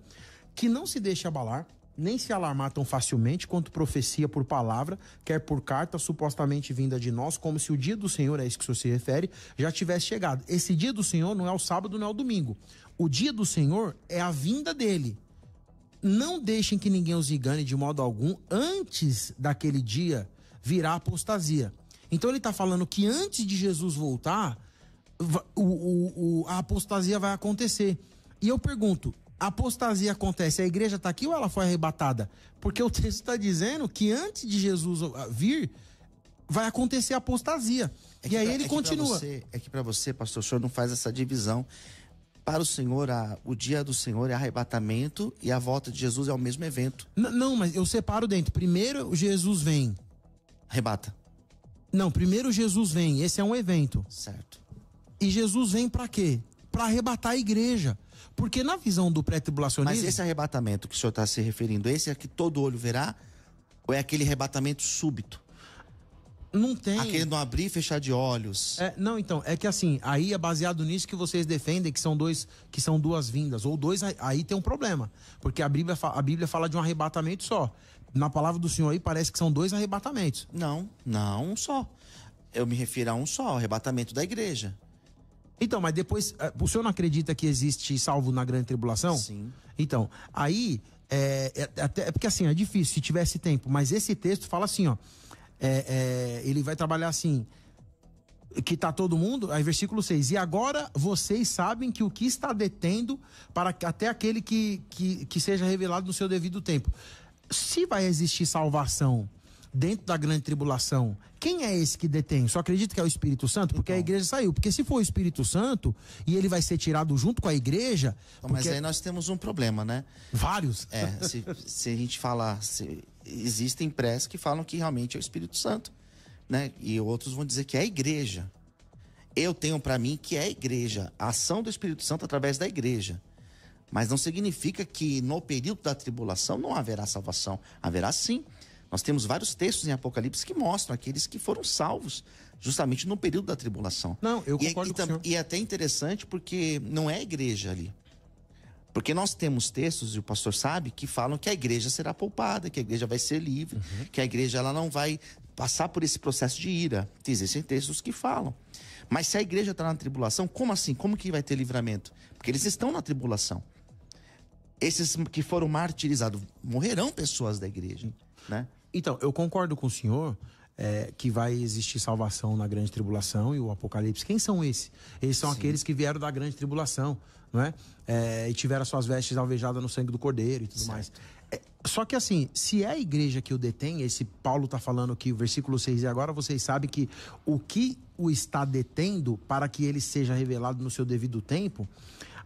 Que não se deixe abalar, nem se alarmar tão facilmente quanto profecia por palavra, quer por carta supostamente vinda de nós, como se o dia do Senhor, é isso que o senhor se refere, já tivesse chegado. Esse dia do Senhor não é o sábado, não é o domingo. O dia do Senhor é a vinda dele. Não deixem que ninguém os engane de modo algum. Antes daquele dia virá a apostasia. Então ele está falando que antes de Jesus voltar, a apostasia vai acontecer. E eu pergunto, a apostasia acontece, a igreja está aqui ou ela foi arrebatada? Porque o texto está dizendo que antes de Jesus vir, vai acontecer a apostasia. E aí ele continua. É que para você, pastor, o senhor não faz essa divisão. Para o Senhor, o dia do Senhor é arrebatamento e a volta de Jesus é o mesmo evento. Não, mas eu separo dentro. Primeiro Jesus vem. Arrebata. Não, primeiro Jesus vem. Esse é um evento. Certo. E Jesus vem para quê? Para arrebatar a igreja. Porque na visão do pré-tribulacionismo... Mas esse arrebatamento que o senhor está se referindo, esse é que todo olho verá? Ou é aquele arrebatamento súbito? Não tem. Aquele não abrir e fechar de olhos. Não, então, é que assim, aí é baseado nisso que vocês defendem, que são duas vindas, ou dois, aí tem um problema. Porque a Bíblia fala de um arrebatamento só. Na palavra do Senhor aí parece que são dois arrebatamentos. Não, um só. Eu me refiro a um só, o arrebatamento da igreja. Então, mas depois, o senhor não acredita que existe salvo na grande tribulação? Sim. Então, aí, é porque assim, é difícil, se tivesse tempo, mas esse texto fala assim, ó, ele vai trabalhar assim, que tá todo mundo, aí versículo 6, e agora vocês sabem que o que está detendo para até aquele que seja revelado no seu devido tempo. Se vai existir salvação dentro da grande tribulação, quem é esse que detém? Só acredita que é o Espírito Santo? Porque a igreja saiu. Porque se for o Espírito Santo e ele vai ser tirado junto com a igreja... Mas aí nós temos um problema, né? Vários. Se a gente falar... Existem prés que falam que realmente é o Espírito Santo, né? E outros vão dizer que é a igreja. Eu tenho para mim que é a igreja. A ação do Espírito Santo através da igreja. Mas não significa que no período da tribulação não haverá salvação. Haverá sim. Nós temos vários textos em Apocalipse que mostram aqueles que foram salvos justamente no período da tribulação. Não, eu concordo com o senhor. E é até interessante porque não é a igreja ali. Porque nós temos textos, e o pastor sabe, que falam que a igreja será poupada, que a igreja vai ser livre, que a igreja ela não vai passar por esse processo de ira. Existem textos que falam. Mas se a igreja está na tribulação, como assim? Como que vai ter livramento? Porque eles estão na tribulação. Esses que foram martirizados, morrerão pessoas da igreja, né? Então, eu concordo com o senhor que vai existir salvação na grande tribulação e o Apocalipse. Quem são esses? Eles são aqueles que vieram da grande tribulação, não é? E tiveram as suas vestes alvejadas no sangue do Cordeiro e tudo mais. Só que assim, se é a igreja que o detém, esse Paulo está falando aqui, o versículo 6, e agora vocês sabem que o que o está detendo para que ele seja revelado no seu devido tempo...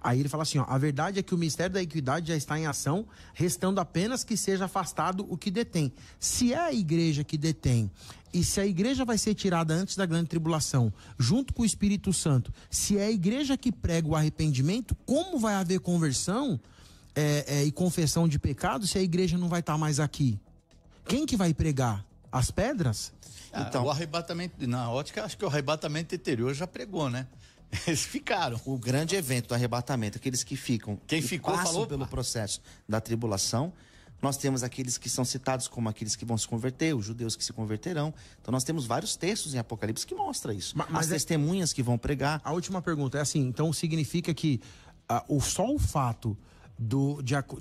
Aí ele fala assim, ó, a verdade é que o mistério da equidade já está em ação, restando apenas que seja afastado o que detém. Se é a igreja que detém, e se a igreja vai ser tirada antes da grande tribulação, junto com o Espírito Santo, se é a igreja que prega o arrependimento, como vai haver conversão e confessão de pecado se a igreja não vai estar mais aqui? Quem que vai pregar? As pedras? Então, o arrebatamento, na ótica, acho que o arrebatamento anterior já pregou, né? Eles ficaram. O grande evento do arrebatamento, aqueles que ficam, quem ficou passam pelo processo da tribulação. Nós temos aqueles que são citados como aqueles que vão se converter, os judeus que se converterão. Então nós temos vários textos em Apocalipse que mostram isso. As testemunhas que vão pregar. A última pergunta é assim, então significa que só o fato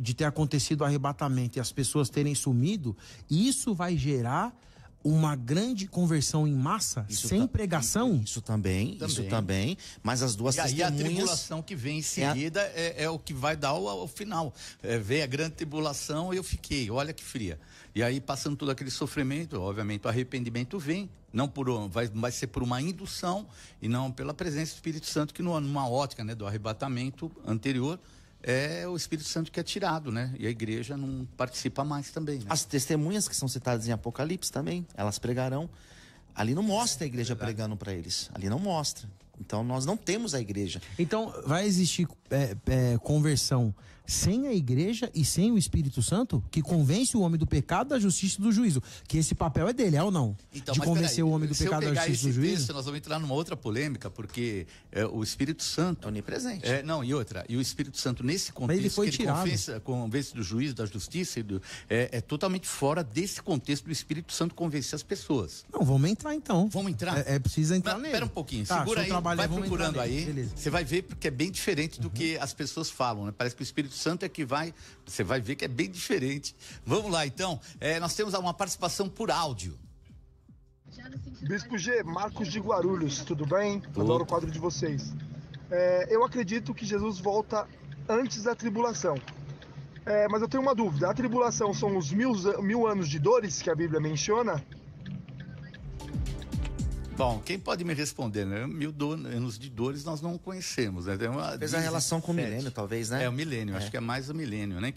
de ter acontecido o arrebatamento e as pessoas terem sumido, isso vai gerar uma grande conversão em massa, sem pregação? Isso também, mas as duas testemunhas... E a tribulação que vem em seguida é o que vai dar o final. Veio a grande tribulação e eu fiquei, olha que fria. E aí, passando todo aquele sofrimento, obviamente o arrependimento vem, não vai ser por uma indução e não pela presença do Espírito Santo, que numa ótica, né, do arrebatamento anterior, é o Espírito Santo que é tirado, né? E a igreja não participa mais também, né? As testemunhas que são citadas em Apocalipse também, elas pregarão. Ali não mostra a igreja pregando para eles. Ali não mostra. Então nós não temos a igreja. Então vai existir conversão sem a igreja e sem o Espírito Santo, que convence o homem do pecado, da justiça e do juízo. Que esse papel é dele, é ou não? Então, de convencer o homem do pecado, da justiça e do juízo? Texto, nós vamos entrar numa outra polêmica, porque o Espírito Santo... É onipresente. E o Espírito Santo, nesse contexto, ele foi que tirado. Ele convence do juízo, da justiça, é totalmente fora desse contexto do Espírito Santo convencer as pessoas. Não, vamos entrar então. Vamos entrar? Precisa entrar nele. Espera um pouquinho, tá, segura aí, vai procurando aí. Beleza. Você vai ver, porque é bem diferente do que as pessoas falam, né? Parece que o Espírito Santo é que vai... Você vai ver que é bem diferente. Vamos lá, então. Nós temos uma participação por áudio. Bispo G, Marcos de Guarulhos, tudo bem? Tudo. Adoro o quadro de vocês. Eu acredito que Jesus volta antes da tribulação. Mas eu tenho uma dúvida. A tribulação são os mil anos de dores que a Bíblia menciona? Bom, quem pode me responder, né? 1000 anos de dores nós não conhecemos, né? Fez a relação com o milênio, talvez, né? O milênio, acho que é mais o milênio, né?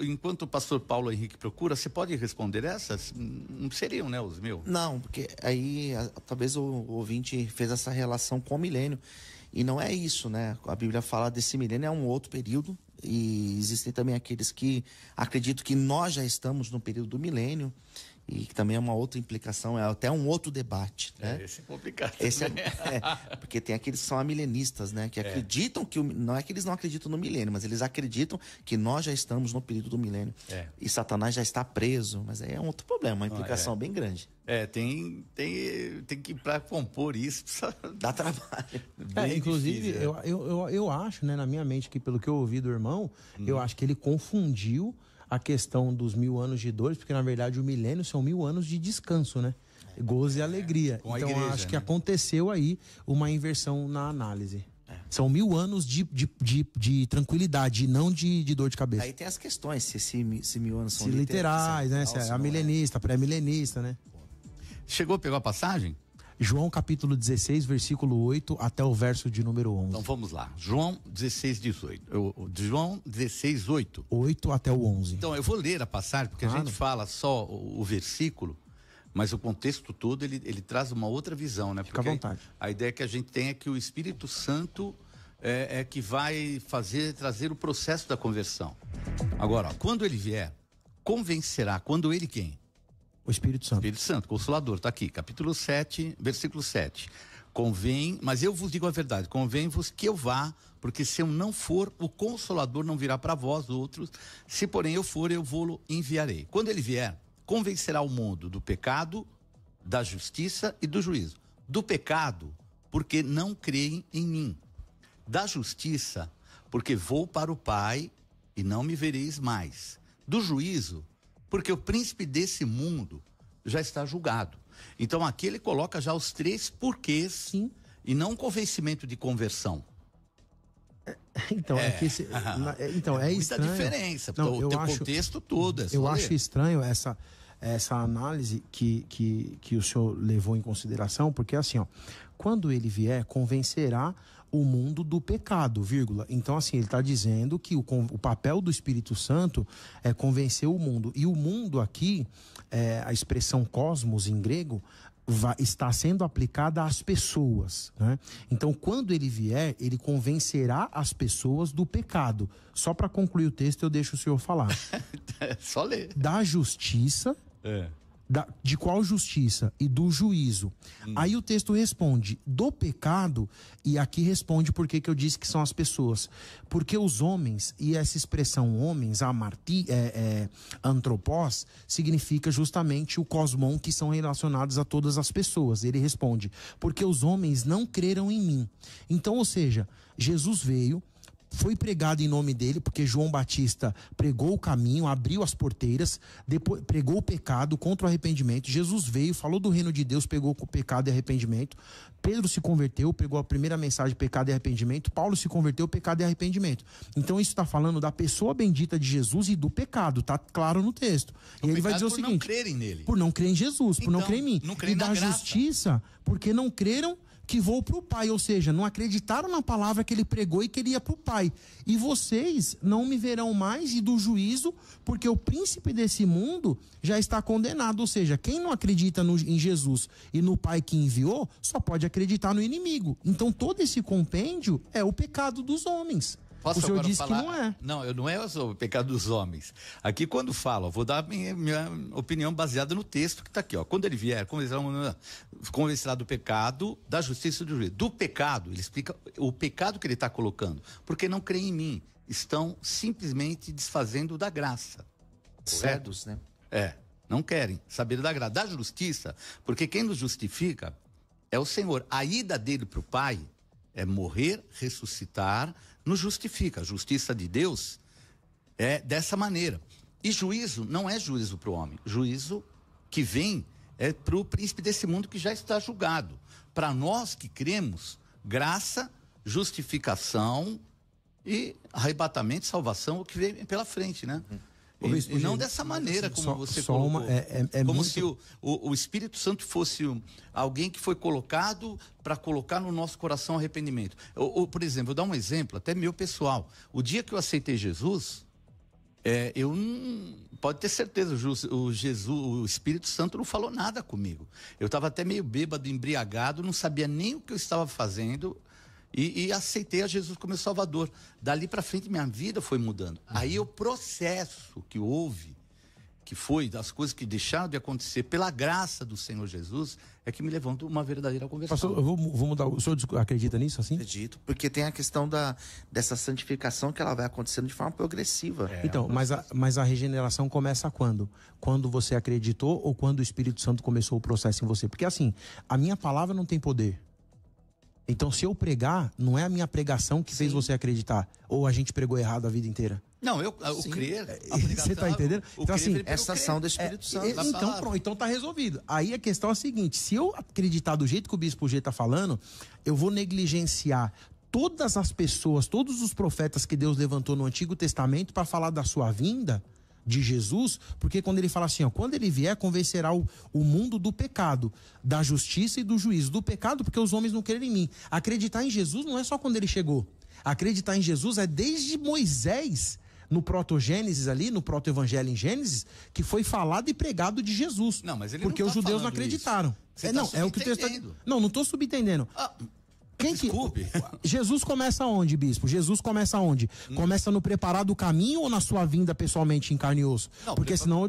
Enquanto o pastor Paulo Henrique procura, você pode responder essas? Não seriam, né, os 1000? Não, porque aí talvez o ouvinte fez essa relação com o milênio. E não é isso, né? A Bíblia fala desse milênio, é um outro período. E existem também aqueles que acreditam que nós já estamos no período do milênio. E que também é uma outra implicação, é até um outro debate, né? Esse é complicado. Porque tem aqueles que são amilenistas, né? Que acreditam que... Não é que eles não acreditam no milênio, mas eles acreditam que nós já estamos no período do milênio. E Satanás já está preso, mas aí é um outro problema, uma implicação bem grande. Tem que, para compor isso, precisa dar trabalho. Inclusive, difícil, eu acho, né, na minha mente, que pelo que eu ouvi do irmão, eu acho que ele confundiu a questão dos 1000 anos de dores, porque na verdade o milênio são 1000 anos de descanso, né? Gozo e alegria. Então igreja, acho que aconteceu aí uma inversão na análise. São 1000 anos de tranquilidade, não de dor de cabeça. Aí tem as questões, se esses 1000 anos são literais, né? Se é amilenista, pré-milenista, né? Chegou, pegou a passagem? João capítulo 16, versículo 8 até o verso de número 11. Então vamos lá. João 16, 18. João 16, 8. 8 até o 11. Então eu vou ler a passagem, porque a gente fala só o versículo, mas o contexto todo ele traz uma outra visão, né? Fica à vontade. A ideia que a gente tem é que o Espírito Santo é que vai trazer o processo da conversão. Agora, quando ele vier, convencerá. Quando ele quem? O Espírito Santo. Espírito Santo, Consolador, está aqui, capítulo 7, versículo 7. Convém, mas eu vos digo a verdade, convém-vos que eu vá, porque se eu não for, o Consolador não virá para vós outros, se porém eu for, eu vou-lo enviarei. Quando ele vier, convencerá o mundo do pecado, da justiça e do juízo. Do pecado, porque não creem em mim. Da justiça, porque vou para o Pai e não me vereis mais. Do juízo, porque o príncipe desse mundo já está julgado. Então aqui ele coloca já os 3 porquês. Sim. E não um convencimento de conversão. Então é muita estranho. Diferença, o teu contexto todo. Eu acho estranho essa análise que o senhor levou em consideração, porque assim, ó, quando ele vier, convencerá o mundo do pecado, vírgula. Então, assim, ele está dizendo que o papel do Espírito Santo é convencer o mundo. E o mundo aqui, a expressão cosmos em grego, está sendo aplicada às pessoas, né? Então, quando ele vier, ele convencerá as pessoas do pecado. Só para concluir o texto, eu deixo o senhor falar. Só ler. Da justiça... De qual justiça? E do juízo. Aí o texto responde do pecado, e aqui responde por que eu disse que são as pessoas. Porque os homens, e essa expressão homens, antropós, significa justamente o cosmon, que são relacionados a todas as pessoas. Ele responde, porque os homens não creram em mim. Então, ou seja, Jesus veio, foi pregado em nome dele, porque João Batista pregou o caminho, abriu as porteiras, depois pregou o pecado contra o arrependimento. Jesus veio, falou do reino de Deus, pegou o pecado e arrependimento. Pedro se converteu, pegou a primeira mensagem, pecado e arrependimento. Paulo se converteu, pecado e arrependimento. Então isso está falando da pessoa bendita de Jesus e do pecado, tá claro no texto. E ele vai dizer o seguinte: por não crerem nele. Por não crer em Jesus, por não crer em mim. Não crerem e da na graça. justiça, porque não creram que vou para o Pai, ou seja, não acreditaram na palavra que ele pregou e que ele ia para o Pai. E vocês não me verão mais, e do juízo, porque o príncipe desse mundo já está condenado. Ou seja, quem não acredita em Jesus e no Pai que enviou, só pode acreditar no inimigo. Então todo esse compêndio é o pecado dos homens. Posso o senhor agora disse falar? que não é. Não, não é o pecado dos homens. Aqui quando falo, vou dar minha opinião baseada no texto que está aqui. Ó. Quando ele vier, convencerá do pecado, da justiça e do juízo. Do pecado, ele explica o pecado que ele está colocando. Porque não creem em mim. Estão simplesmente desfazendo da graça. Cegos, né? Não querem saber da graça. Da justiça, porque quem nos justifica é o Senhor. A ida dele para o Pai é morrer, ressuscitar, nos justifica. A justiça de Deus é dessa maneira. E juízo não é juízo para o homem. Juízo que vem é para o príncipe desse mundo que já está julgado. Para nós que cremos, graça, justificação e arrebatamento, salvação, o que vem pela frente, né? E não dessa maneira como você colocou. Como muito... se o Espírito Santo fosse alguém que foi colocado para colocar no nosso coração arrependimento. Por exemplo, vou dar um exemplo, até meu pessoal. O dia que eu aceitei Jesus, eu não... Pode ter certeza, o Espírito Santo não falou nada comigo. Eu estava até meio bêbado, embriagado, não sabia nem o que eu estava fazendo. E aceitei a Jesus como meu Salvador. Dali para frente minha vida foi mudando. Aí o processo que houve, que foi das coisas que deixaram de acontecer pela graça do Senhor Jesus, é que me levou a uma verdadeira conversão. Pastor, eu vou mudar. O senhor acredita nisso assim? Acredito, porque tem a questão dessa santificação que ela vai acontecendo de forma progressiva. Então, mas a regeneração começa quando? Quando você acreditou ou quando o Espírito Santo começou o processo em você? Porque assim, a minha palavra não tem poder. Então, se eu pregar, não é a minha pregação que fez você acreditar. Ou a gente pregou errado a vida inteira. Não, eu crer. Você tá entendendo? Então, assim, essa ação do Espírito Santo. Então, pronto, então tá resolvido. Aí a questão é a seguinte: se eu acreditar do jeito que o Bispo G tá falando, eu vou negligenciar todas as pessoas, todos os profetas que Deus levantou no Antigo Testamento para falar da sua vinda, de Jesus, porque quando ele fala assim, ó, quando ele vier, convencerá o mundo do pecado, da justiça e do juízo. Do pecado, porque os homens não creram em mim. Acreditar em Jesus não é só quando ele chegou. Acreditar em Jesus é desde Moisés, no proto-Gênesis ali, no proto-evangelho em Gênesis, que foi falado e pregado de Jesus. Não, mas ele porque não os judeus não acreditaram. É o que o texto está... Não estou subentendendo. Desculpe. Jesus começa onde, bispo? Jesus começa onde? Começa no preparar do caminho ou na sua vinda pessoalmente em carne e osso? Não, porque senão eu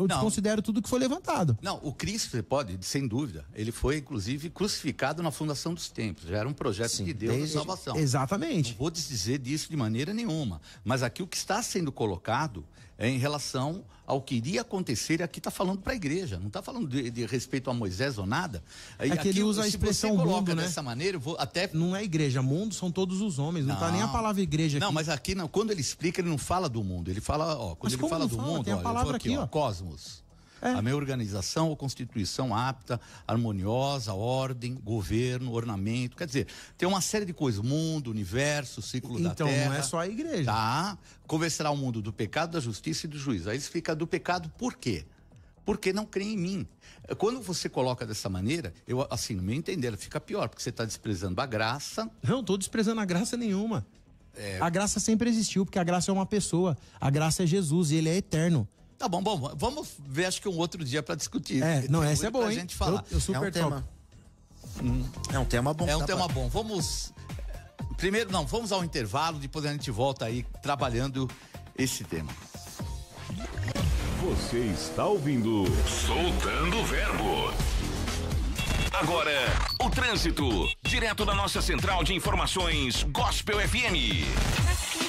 desconsidero tudo que foi levantado. Não, o Cristo, você pode, sem dúvida, ele foi inclusive crucificado na fundação dos tempos. Já era um projeto de Deus de salvação. Exatamente. Não vou dizer disso de maneira nenhuma. Mas aqui o que está sendo colocado é em relação ao que iria acontecer, e aqui está falando para a igreja, não está falando de respeito a Moisés ou nada. É que ele usa a expressão mundo, né? Dessa maneira, eu vou até... Não é igreja, mundo são todos os homens, não está nem a palavra igreja aqui. Não, mas aqui, não, quando ele explica, ele não fala do mundo, ele fala, ó, quando ele fala do mundo, tem a palavra aqui, ó, cosmos. A minha organização ou constituição apta, harmoniosa, ordem, governo, ornamento, quer dizer, tem uma série de coisas, mundo, universo, ciclo da terra. Então não é só a igreja. Tá, convencerá o mundo do pecado, da justiça e do juízo. Aí explica do pecado por quê? Porque não crê em mim. Quando você coloca dessa maneira, eu, assim, no meu entender, fica pior, porque você está desprezando a graça. Não, estou desprezando a graça nenhuma. A graça sempre existiu, porque a graça é uma pessoa. A graça é Jesus e ele é eterno. Tá bom, vamos ver, acho que um outro dia para discutir. Essa é boa, hein? Gente falar. Eu super tema. É um tema bom. É um tema bom. Vamos ao intervalo, depois a gente volta aí trabalhando esse tema. Você está ouvindo Soltando o Verbo. Agora, o trânsito, direto da nossa central de informações Gospel FM.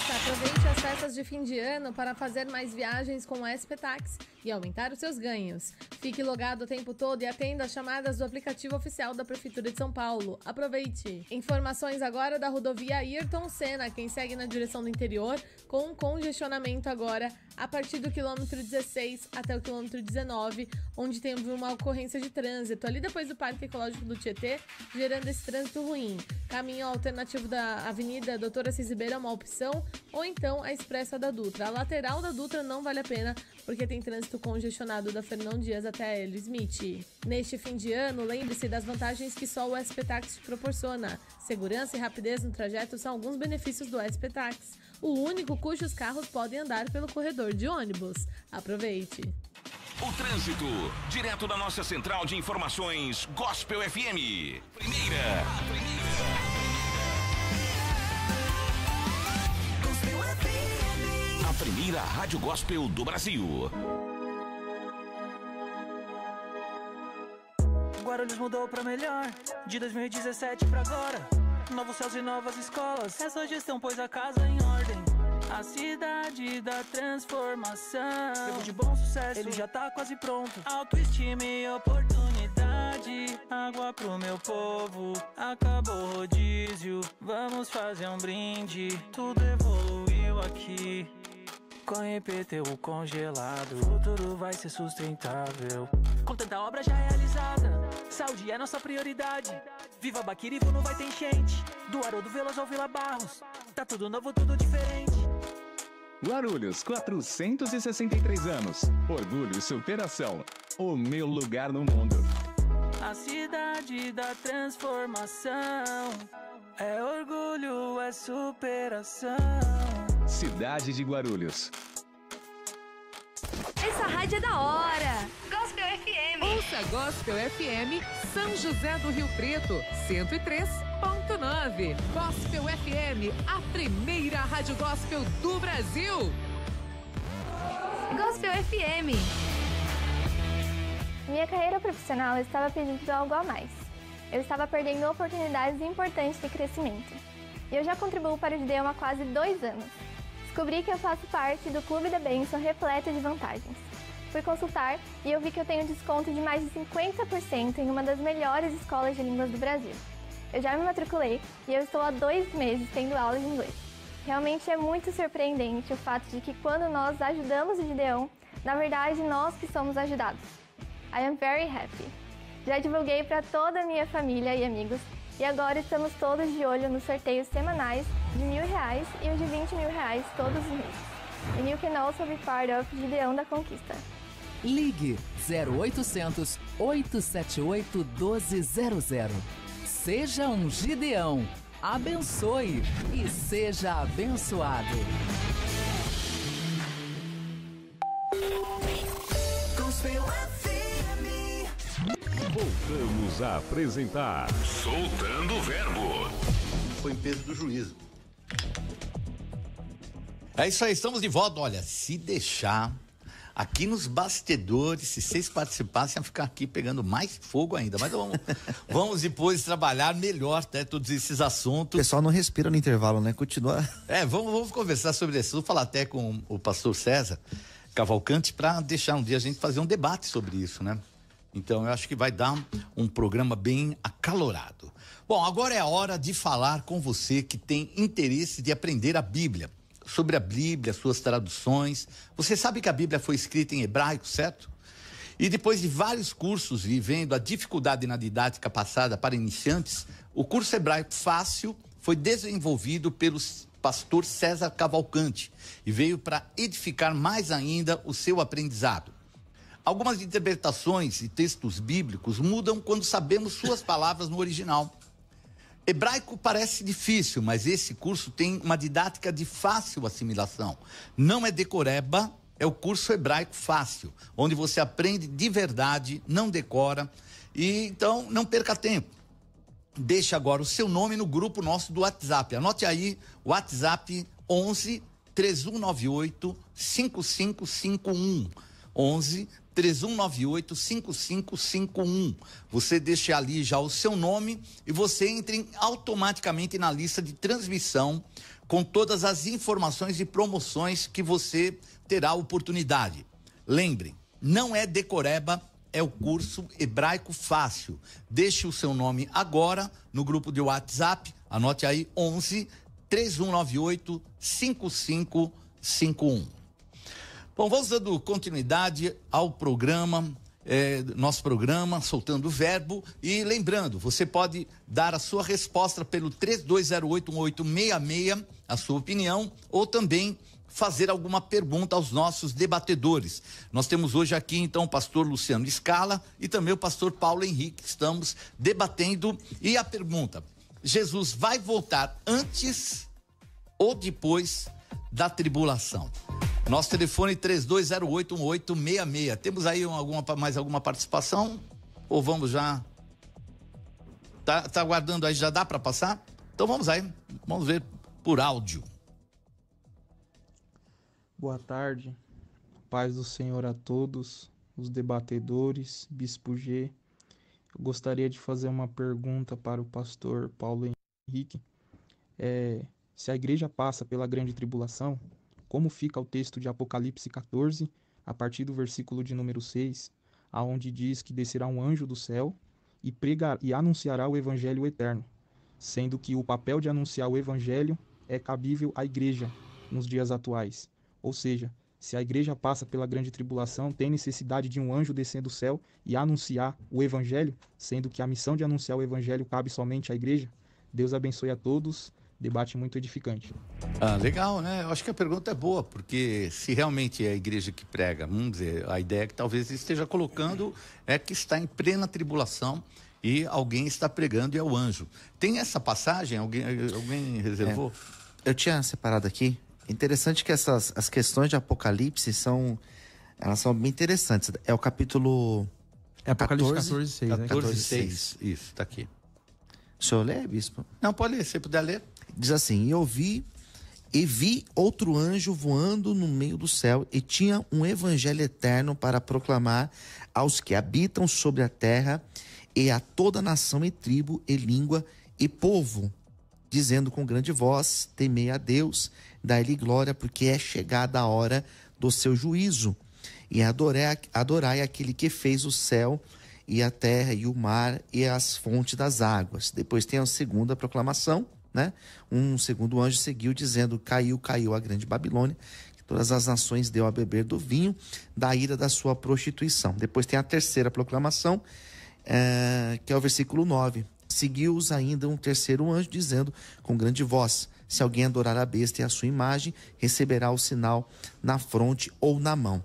Na Aproveite as festas de fim de ano para fazer mais viagens com o SP Táxi e aumentar os seus ganhos. Fique logado o tempo todo e atenda as chamadas do aplicativo oficial da Prefeitura de São Paulo. Aproveite! Informações agora da rodovia Ayrton Senna, quem segue na direção do interior, com congestionamento agora a partir do quilômetro 16 até o quilômetro 19, onde teve uma ocorrência de trânsito ali depois do Parque Ecológico do Tietê, gerando esse trânsito ruim. Caminho alternativo da Avenida Doutora Assis Ribeiro é uma opção, ou então a Expressa da Dutra. A lateral da Dutra não vale a pena, porque tem trânsito congestionado da Fernão Dias até a Hélio Smith. Neste fim de ano, lembre-se das vantagens que só o SP Táxi proporciona. Segurança e rapidez no trajeto são alguns benefícios do SP Táxi, o único cujos carros podem andar pelo corredor de ônibus. Aproveite! O trânsito, direto da nossa central de informações Gospel FM. Primeira. A primeira rádio gospel do Brasil. Guarulhos mudou pra melhor, de 2017 pra agora. Novos céus e novas escolas, essa gestão pôs a casa em ordem. A cidade da transformação, vivo de bom sucesso, ele já tá quase pronto. Autoestima e oportunidade, água pro meu povo. Acabou o rodízio, vamos fazer um brinde. Tudo evoluiu aqui, com IPTU congelado, o futuro vai ser sustentável. Com tanta obra já realizada, saúde é nossa prioridade. Viva Baquirivo, não vai ter enchente. Do Haroldo Veloso ao Vila Barros, tá tudo novo, tudo diferente. Guarulhos, 463 anos. Orgulho e superação. O meu lugar no mundo. A cidade da transformação. É orgulho, é superação. Cidade de Guarulhos. Essa rádio é da hora. Gospel FM. Ouça Gospel FM São José do Rio Preto, 103.9. Gospel FM, a primeira rádio gospel do Brasil. Gospel FM. Minha carreira profissional estava pedindo algo a mais. Eu estava perdendo oportunidades importantes de crescimento. E eu já contribuo para o Gideão há quase 2 anos. Descobri que eu faço parte do Clube da Bênção repleto de vantagens. Fui consultar e eu vi que eu tenho desconto de mais de 50% em uma das melhores escolas de línguas do Brasil. Eu já me matriculei e eu estou há 2 meses tendo aula de inglês. Realmente é muito surpreendente o fato de que quando nós ajudamos o Gideão, na verdade nós que somos ajudados. I am very happy. Já divulguei para toda a minha família e amigos e agora estamos todos de olho nos sorteios semanais de R$1.000 e os de R$20.000 todos os meses. And you can also be part of Gideão da Conquista. Ligue 0800 878 1200. Seja um Gideão. Abençoe e seja abençoado. Voltamos a apresentar Soltando o Verbo. Foi em peso do juízo. É isso aí, estamos de volta. Olha, se deixar aqui nos bastidores, se vocês participassem, ia ficar aqui pegando mais fogo ainda. Mas vamos depois trabalhar melhor, né, todos esses assuntos. O pessoal não respira no intervalo, né? Continua. Vamos conversar sobre isso. Vou falar até com o pastor César Cavalcante para deixar um dia a gente fazer um debate sobre isso, né? Então eu acho que vai dar um programa bem acalorado. Bom, agora é a hora de falar com você que tem interesse de aprender a Bíblia. Sobre a Bíblia, suas traduções. Você sabe que a Bíblia foi escrita em hebraico, certo? E depois de vários cursos e vendo a dificuldade na didática passada para iniciantes, o curso hebraico fácil foi desenvolvido pelo pastor César Cavalcante e veio para edificar mais ainda o seu aprendizado. Algumas interpretações e textos bíblicos mudam quando sabemos suas palavras no original. Hebraico parece difícil, mas esse curso tem uma didática de fácil assimilação. Não é decoreba, é o curso hebraico fácil, onde você aprende de verdade, não decora. E então não perca tempo. Deixe agora o seu nome no grupo nosso do WhatsApp. Anote aí, WhatsApp 11 3198 5551. 11 3198 5551. Você deixa ali já o seu nome e você entra automaticamente na lista de transmissão com todas as informações e promoções que você terá oportunidade. Lembre, não é decoreba, é o curso Hebraico Fácil. Deixe o seu nome agora no grupo de WhatsApp, anote aí 11 3198 5551. Bom, vamos dando continuidade ao programa, nosso programa Soltando o Verbo, e lembrando, você pode dar a sua resposta pelo 32081866, a sua opinião, ou também fazer alguma pergunta aos nossos debatedores. Nós temos hoje aqui, então, o pastor Luciano Scala e também o pastor Paulo Henrique, estamos debatendo. E a pergunta: Jesus vai voltar antes ou depois da tribulação? Nosso telefone 32081866. Temos aí mais alguma participação? Ou vamos já? Tá aguardando aí, já dá para passar? Então vamos aí, vamos ver por áudio. Boa tarde, paz do Senhor a todos, os debatedores, Bispo G. Eu gostaria de fazer uma pergunta para o pastor Paulo Henrique. Se a igreja passa pela grande tribulação, como fica o texto de Apocalipse 14, a partir do versículo de número 6, aonde diz que descerá um anjo do céu e anunciará o evangelho eterno, sendo que o papel de anunciar o evangelho é cabível à igreja nos dias atuais. Ou seja, se a igreja passa pela grande tribulação, tem necessidade de um anjo descer do céu e anunciar o evangelho, sendo que a missão de anunciar o evangelho cabe somente à igreja? Deus abençoe a todos. Debate muito edificante. Legal, né? Eu acho que a pergunta é boa, porque se realmente é a igreja que prega, vamos dizer, a ideia que talvez esteja colocando é que está em plena tribulação e alguém está pregando e é o anjo. Tem essa passagem? Alguém reservou? Eu tinha separado aqui. Interessante que as questões de Apocalipse elas são bem interessantes. É o capítulo... É Apocalipse 14:6, né? 14:6. Isso, está aqui. O senhor lê, bispo? Não, pode ler, se puder ler. Diz assim: e vi outro anjo voando no meio do céu, e tinha um evangelho eterno para proclamar aos que habitam sobre a terra, e a toda nação e tribo e língua e povo, dizendo com grande voz: temei a Deus, dai-lhe glória, porque é chegada a hora do seu juízo, e adorai aquele que fez o céu e a terra e o mar e as fontes das águas. Depois tem a segunda proclamação, né? Um segundo anjo seguiu dizendo: caiu a grande Babilônia, que todas as nações deu a beber do vinho da ira da sua prostituição. Depois tem a terceira proclamação, que é o versículo 9. Seguiu-os ainda um terceiro anjo dizendo com grande voz: se alguém adorar a besta e a sua imagem, receberá o sinal na fronte ou na mão.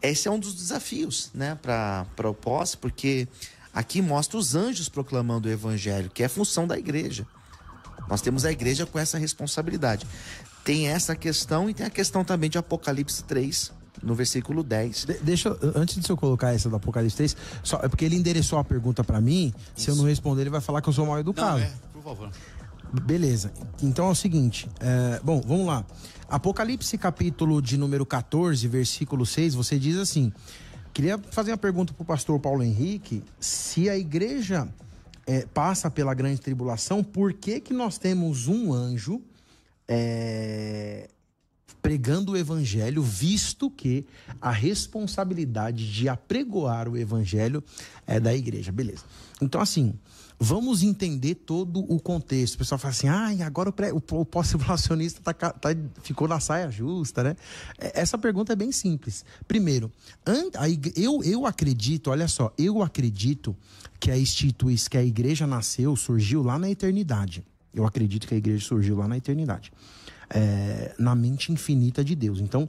Esse é um dos desafios, né, para o pós, porque aqui mostra os anjos proclamando o evangelho, que é função da igreja. Nós temos a igreja com essa responsabilidade. Tem essa questão e tem a questão também de Apocalipse 3, no versículo 10. Antes de eu colocar essa do Apocalipse 3, é porque ele endereçou a pergunta para mim. Isso. Se eu não responder, ele vai falar que eu sou mal educado. Não, por favor. Beleza. Então é o seguinte, bom, vamos lá. Apocalipse capítulo de número 14, versículo 6, você diz assim: queria fazer uma pergunta pro pastor Paulo Henrique: se a igreja passa pela grande tribulação, por que nós temos um anjo pregando o evangelho, visto que a responsabilidade de apregoar o evangelho é da igreja? Beleza. Então, assim, vamos entender todo o contexto. O pessoal fala assim: agora o pós-tribulacionista ficou na saia justa, né? Essa pergunta é bem simples. Primeiro, eu acredito, olha só, eu acredito que a igreja surgiu lá na eternidade. Eu acredito que a igreja surgiu lá na eternidade. Na mente infinita de Deus. Então,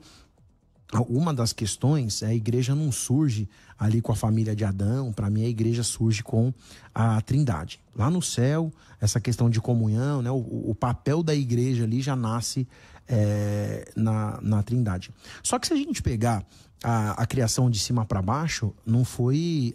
uma das questões a igreja não surge ali com a família de Adão. Para mim, a igreja surge com a Trindade. Lá no céu, essa questão de comunhão, né? O papel da igreja ali já nasce na Trindade. Só que se a gente pegar a criação de cima para baixo, não foi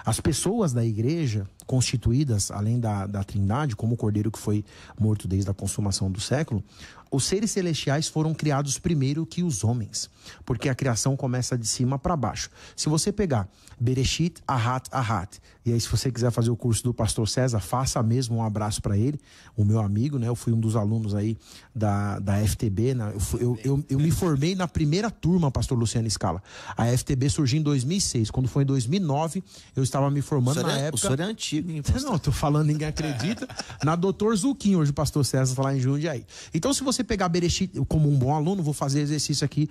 as pessoas da igreja constituídas, além da Trindade, como o Cordeiro que foi morto desde a consumação do século, os seres celestiais foram criados primeiro que os homens, porque a criação começa de cima para baixo. Se você pegar Bereshit, Ahat, Ahat, e aí se você quiser fazer o curso do pastor César, faça mesmo, um abraço para ele, o meu amigo, né? Eu fui um dos alunos aí da FTB, né? Eu me formei na primeira turma, pastor Luciano Scala. A FTB surgiu em 2006, quando foi em 2009, eu estava me formando na época... O senhor é antigo, hein, pastor? Não, tô falando, ninguém acredita, na Dr. Zuquim, hoje o pastor César tá lá em Jundiaí. Então, se você pegar Bereshit como um bom aluno, vou fazer exercício aqui,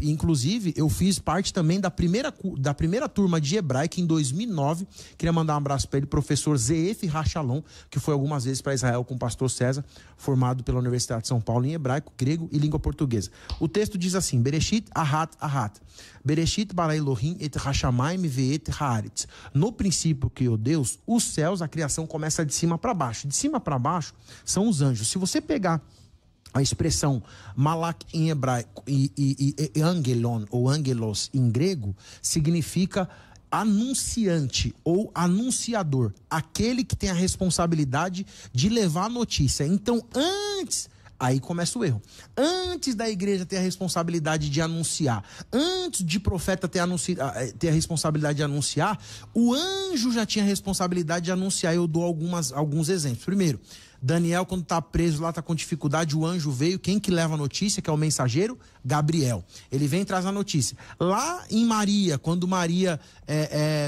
inclusive, eu fiz parte também da primeira turma de hebraica em 2009, queria mandar um abraço para ele, professor Zeef Rachalon, que foi algumas vezes para Israel com o pastor César, formado pela Universidade de São Paulo em hebraico, grego e língua portuguesa. O texto diz assim: Bereshit Ahat Ahat, Bereshit bara Elohim et Hashamayim ve'et haaretz. No princípio criou Deus os céus, a criação começa de cima para baixo. De cima para baixo são os anjos. Se você pegar a expressão malak em hebraico e angelon ou angelos em grego, significa anunciante ou anunciador, aquele que tem a responsabilidade de levar a notícia. Então, aí começa o erro. Antes da igreja ter a responsabilidade de anunciar, antes de profeta ter a responsabilidade de anunciar, o anjo já tinha a responsabilidade de anunciar. Eu dou alguns exemplos. Primeiro, Daniel, quando está preso lá, está com dificuldade, o anjo veio, quem que leva a notícia, que é o mensageiro? Gabriel. Ele vem e traz a notícia. Lá em Maria, quando Maria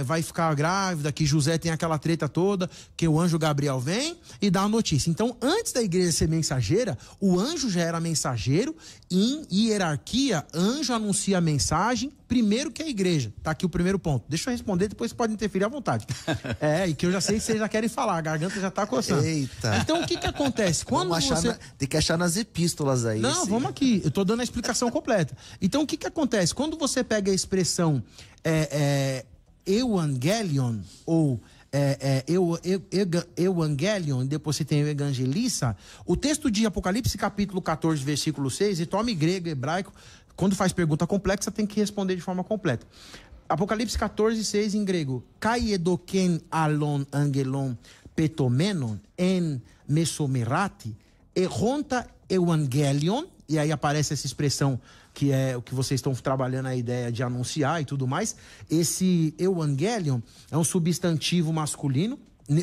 vai ficar grávida, que José tem aquela treta toda, que o anjo Gabriel vem e dá a notícia. Então, antes da igreja ser mensageira, o anjo já era mensageiro. Em hierarquia, anjo anuncia a mensagem primeiro que a igreja. Tá aqui o primeiro ponto. Deixa eu responder, depois você pode interferir à vontade. E que eu já sei que vocês já querem falar, a garganta já tá coçando. Eita. Então, o que acontece? Quando você... Tem que achar nas epístolas aí. Não, vamos aqui. Eu tô dando a explicação completa. Então, o que acontece? Quando você pega a expressão Evangelion ou Evangelion, depois você tem o Evangelista, o texto de Apocalipse capítulo 14, versículo 6, e tome grego, hebraico, quando faz pergunta complexa, tem que responder de forma completa. Apocalipse 14, 6 em grego. Kai edoken alon angelon petomenon en mesomerati erronta evangelion, e aí aparece essa expressão que é o que vocês estão trabalhando, a ideia de anunciar e tudo mais. Esse evangelion é um substantivo masculino,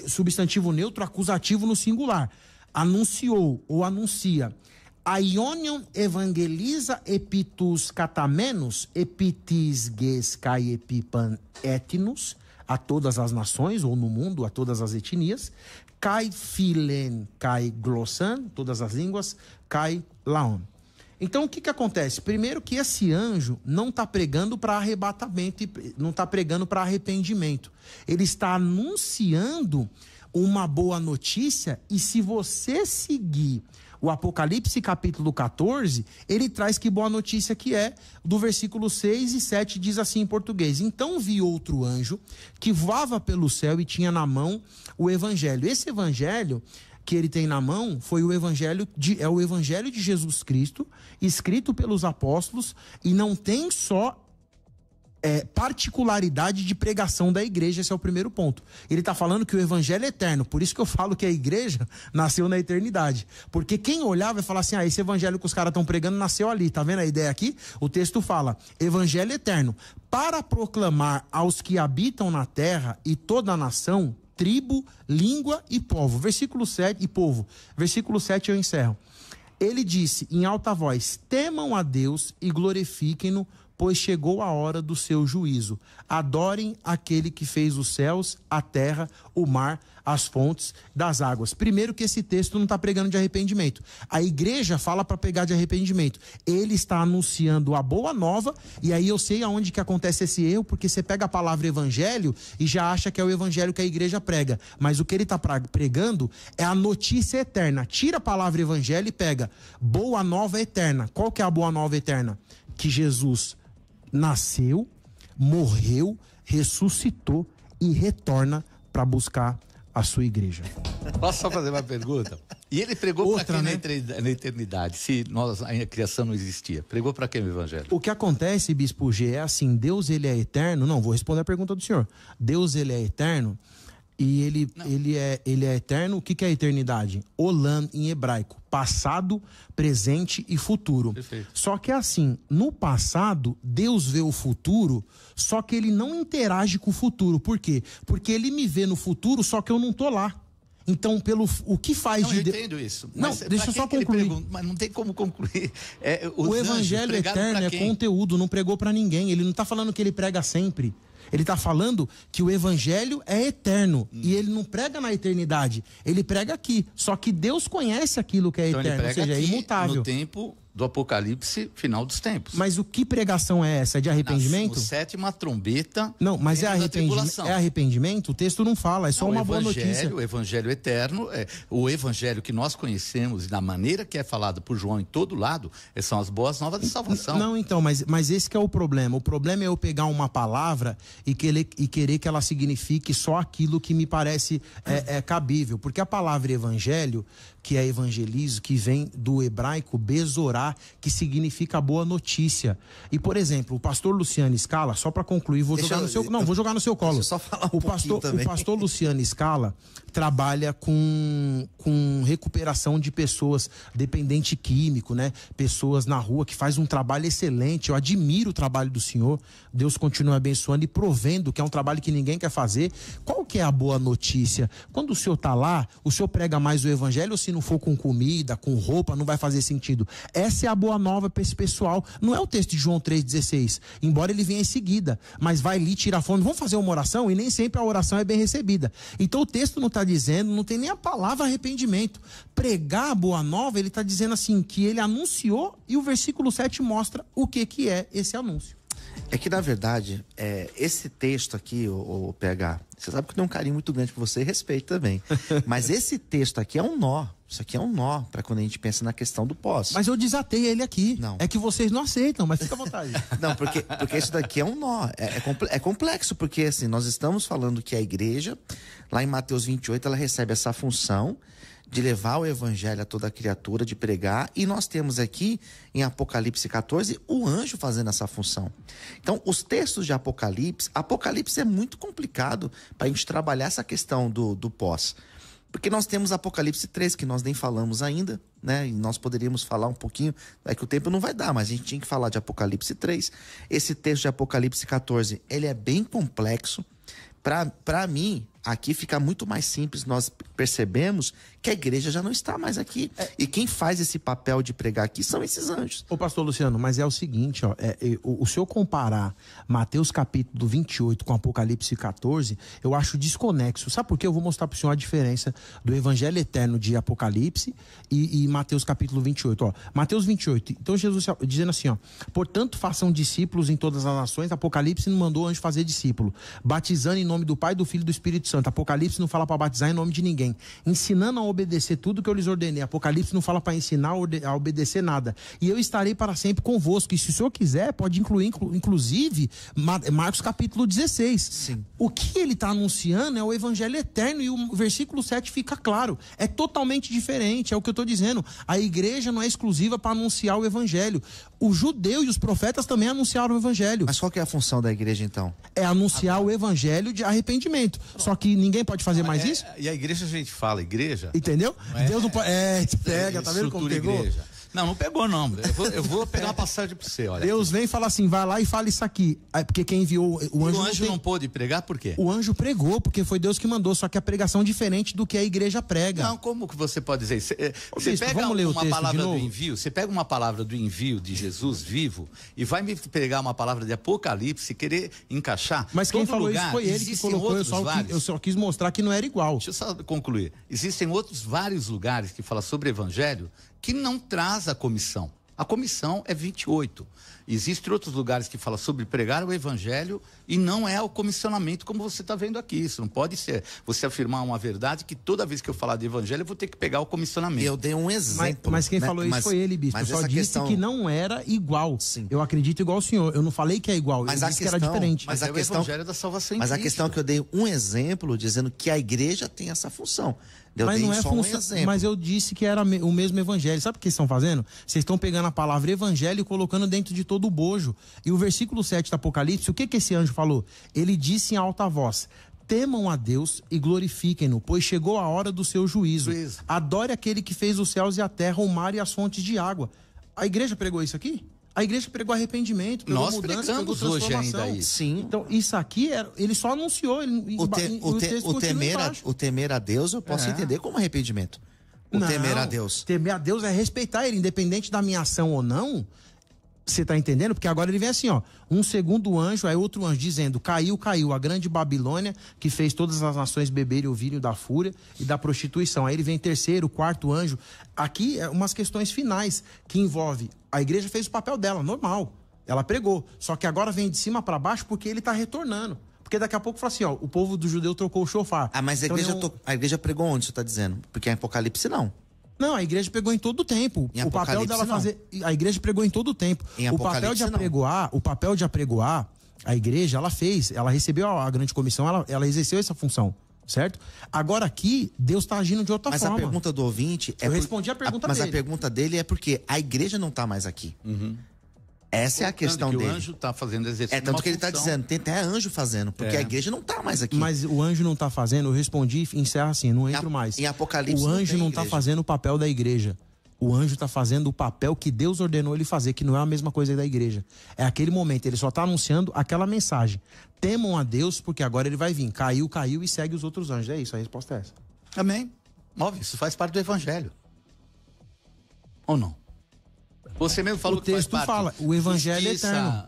substantivo neutro, acusativo no singular. Anunciou ou anuncia. Aionion evangeliza epitus catamenos, epitis ges kai epipan etnos, a todas as nações, ou no mundo, a todas as etnias, kai filen, kai glossan, todas as línguas, kai laon. Então, o que acontece? Primeiro que esse anjo não está pregando para arrebatamento, não está pregando para arrependimento. Ele está anunciando uma boa notícia, e se você seguir o Apocalipse capítulo 14, ele traz que boa notícia que é, do versículo 6 e 7 diz assim em português: então vi outro anjo que voava pelo céu e tinha na mão o evangelho. Esse evangelho que ele tem na mão foi o evangelho de Jesus Cristo, escrito pelos apóstolos, e não tem só particularidade de pregação da igreja. Esse é o primeiro ponto. Ele está falando que o evangelho é eterno, por isso que eu falo que a igreja nasceu na eternidade, porque quem olhar vai falar assim: esse evangelho que os caras estão pregando nasceu ali, tá vendo a ideia aqui? O texto fala, evangelho eterno, para proclamar aos que habitam na terra e toda a nação, tribo, língua e povo. Versículo 7, e povo. Versículo 7 eu encerro. Ele disse em alta voz: temam a Deus e glorifiquem-no, pois chegou a hora do seu juízo. Adorem aquele que fez os céus, a terra, o mar, as fontes das águas. Primeiro que esse texto não está pregando de arrependimento. A igreja fala para pregar de arrependimento. Ele está anunciando a boa nova, e aí eu sei aonde que acontece esse erro, porque você pega a palavra evangelho e já acha que é o evangelho que a igreja prega. Mas o que ele está pregando é a notícia eterna. Tira a palavra evangelho e pega boa nova eterna. Qual que é a boa nova eterna? Que Jesus nasceu, morreu, ressuscitou e retorna para buscar a sua igreja. Posso só fazer uma pergunta? E ele pregou para quem, né? na eternidade, se a criação não existia? Pregou para quem o evangelho? O que acontece, Bispo G, é assim, Deus ele é eterno. Não, vou responder a pergunta do senhor. Deus ele é eterno e ele é eterno. O que é a eternidade? Olam em hebraico, passado, presente e futuro. Perfeito. Só que assim, no passado, Deus vê o futuro, só que ele não interage com o futuro. Por quê? Porque ele me vê no futuro, só que eu não tô lá. Então, o que faz não, eu entendo isso. Não, deixa eu só concluir. Mas não tem como concluir. O evangelho eterno é conteúdo, não pregou para ninguém. Ele não tá falando que ele prega sempre. Ele tá falando que o evangelho é eterno. E ele não prega na eternidade. Ele prega aqui. Só que Deus conhece aquilo que é então eterno, ele prega ou seja, é aqui imutável. No tempo do Apocalipse, final dos tempos. Mas que pregação é essa? É de arrependimento? No sétima trombeta. Não, mas é arrependimento? O texto não fala, é só uma boa notícia. O evangelho eterno, o evangelho que nós conhecemos e da maneira que é falado por João em todo lado, são as boas novas de salvação. Não, então, mas esse que é o problema. O problema é eu pegar uma palavra e querer que ela signifique só aquilo que me parece cabível. Porque a palavra evangelho, que é evangelizo, que vem do hebraico bezorá, que significa boa notícia. E, por exemplo, o pastor Luciano Scala, só para concluir, vou jogar no seu colo. Só falar o pastor Luciano Scala trabalha com recuperação de pessoas dependente químico, né? Pessoas na rua, que faz um trabalho excelente. Eu admiro o trabalho do senhor. Deus continue abençoando e provendo, que é um trabalho que ninguém quer fazer. Qual que é a boa notícia? Quando o senhor tá lá, o senhor prega mais o evangelho, ou se não for com comida, com roupa, não vai fazer sentido? Essa é a boa nova para esse pessoal. Não é o texto de João 3,16, embora ele venha em seguida, mas vai ali tirar fome. Vamos fazer uma oração? E nem sempre a oração é bem recebida. Então o texto não está dizendo, não tem nem a palavra arrependimento. Pregar a boa nova, ele está dizendo assim, que ele anunciou, e o versículo 7 mostra o que é esse anúncio. É que, na verdade, esse texto aqui, o PH, você sabe que eu tenho um carinho muito grande por você e respeito também. Mas esse texto aqui é um nó. Isso aqui é um nó para quando a gente pensa na questão do pós. Mas eu desatei ele aqui. Não. É que vocês não aceitam, mas fica à vontade. Não, porque isso daqui é um nó. É complexo, porque assim, nós estamos falando que a igreja, lá em Mateus 28, ela recebe essa função de levar o evangelho a toda criatura, de pregar, e nós temos aqui em Apocalipse 14 o anjo fazendo essa função. Então, os textos de Apocalipse é muito complicado para a gente trabalhar essa questão do pós. Porque nós temos Apocalipse 3, que nós nem falamos ainda, né? E nós poderíamos falar um pouquinho, é que o tempo não vai dar, mas a gente tinha que falar de Apocalipse 3. Esse texto de Apocalipse 14, ele é bem complexo. Para mim, aqui fica muito mais simples. Nós percebemos que a igreja já não está mais aqui. E quem faz esse papel de pregar aqui são esses anjos. Ô pastor Luciano, mas é o seguinte, ó, o senhor comparar Mateus capítulo 28 com Apocalipse 14, eu acho desconexo. Sabe por quê? Eu vou mostrar para o senhor a diferença do evangelho eterno de Apocalipse e Mateus capítulo 28. Ó, Mateus 28, então Jesus dizendo assim, ó, portanto façam discípulos em todas as nações. Apocalipse não mandou anjo fazer discípulo, batizando em nome do Pai, do Filho e do Espírito Santo. Apocalipse não fala para batizar em nome de ninguém, ensinando a obedecer tudo que eu lhes ordenei. Apocalipse não fala para ensinar a obedecer nada. E eu estarei para sempre convosco. E se o senhor quiser, pode incluir, inclusive, Marcos capítulo 16. Sim. O que ele está anunciando é o evangelho eterno, e o versículo 7 fica claro. É totalmente diferente, é o que eu estou dizendo. A igreja não é exclusiva para anunciar o evangelho. O judeu e os profetas também anunciaram o evangelho. Mas qual que é a função da igreja, então? É anunciar o evangelho de arrependimento. Só que ninguém pode fazer mais isso? E a igreja, a gente fala igreja... Entendeu? Deus não pode... pega, tá vendo como pegou? Igreja. Não pegou não. Eu vou pegar uma passagem para você, olha. Deus vem e fala assim, vai lá e fala isso aqui. Porque quem enviou o anjo... não pôde pregar, por quê? O anjo pregou, porque foi Deus que mandou, só que a pregação é diferente do que a igreja prega. Não, como que você pode dizer isso? Você pega uma palavra do envio, você pega uma palavra do envio de Jesus vivo e vai me pegar uma palavra de Apocalipse e querer encaixar. Mas quem falou isso foi ele que colocou, eu só quis mostrar que não era igual. Deixa eu só concluir. Existem vários lugares que falam sobre evangelho que não traz a comissão. A comissão é 28. Existem outros lugares que falam sobre pregar o evangelho e não é o comissionamento como você está vendo aqui. Isso não pode ser você afirmar uma verdade que toda vez que eu falar de evangelho eu vou ter que pegar o comissionamento. Eu dei um exemplo. Mas quem falou isso foi ele, bispo. Eu só disse que não era igual. Sim. Eu acredito igual o senhor. Eu não falei que é igual. Eu disse que era diferente. Mas a questão, o evangelho da salvação em Mas Cristo. a questão é que eu dei um exemplo dizendo que a igreja tem essa função. Mas não é função, mas eu disse que era o mesmo evangelho. Sabe o que vocês estão fazendo? Vocês estão pegando a palavra evangelho e colocando dentro de todo o bojo. E o versículo 7 do Apocalipse, o que esse anjo falou? Ele disse em alta voz: temam a Deus e glorifiquem-no, pois chegou a hora do seu juízo. Adore aquele que fez os céus e a terra, o mar e as fontes de água. A igreja pregou isso aqui? A igreja pregou arrependimento, pregou Nós mudança, pregou hoje ainda isso. Sim. Então, isso aqui, ele só anunciou. O temer a Deus eu posso entender como arrependimento. Temer a Deus. Temer a Deus é respeitar ele, independente da minha ação ou não. Você tá entendendo? Porque agora ele vem assim, ó. Um segundo anjo, aí outro anjo dizendo: caiu a grande Babilônia, que fez todas as nações beberem o vinho da fúria e da prostituição. Aí ele vem terceiro, quarto anjo. Aqui é umas questões finais que envolve. A igreja fez o papel dela, normal. Ela pregou. Só que agora vem de cima para baixo porque ele tá retornando. Porque daqui a pouco fala assim, ó, o povo do judeu trocou o shofar. Mas a igreja pregou onde, você tá dizendo? Porque em Apocalipse não. Não, a igreja pregou em todo o tempo. O papel dela fazer. A igreja pregou em todo o tempo. O papel de apregoar, a igreja, ela recebeu a grande comissão, ela exerceu essa função. Certo? Agora aqui, Deus está agindo de outra forma. Mas a pergunta do ouvinte Eu respondi a pergunta dele. Mas a pergunta dele é porque a igreja não está mais aqui. Essa é a questão dele. O anjo está fazendo exercício. Tanto que ele está dizendo, tem até anjo fazendo, porque a igreja não está mais aqui. Mas o anjo não está fazendo, eu respondi e encerra assim, não entro mais. Em Apocalipse o anjo não está fazendo o papel da igreja. O anjo está fazendo o papel que Deus ordenou ele fazer, que não é a mesma coisa da igreja. É aquele momento, ele só está anunciando aquela mensagem. Temam a Deus, porque agora ele vai vir. Caiu e segue os outros anjos. É isso, a resposta é essa. Amém. Óbvio, isso faz parte do evangelho. Ou não? Você mesmo falou que faz parte. O texto fala, o evangelho é eterno.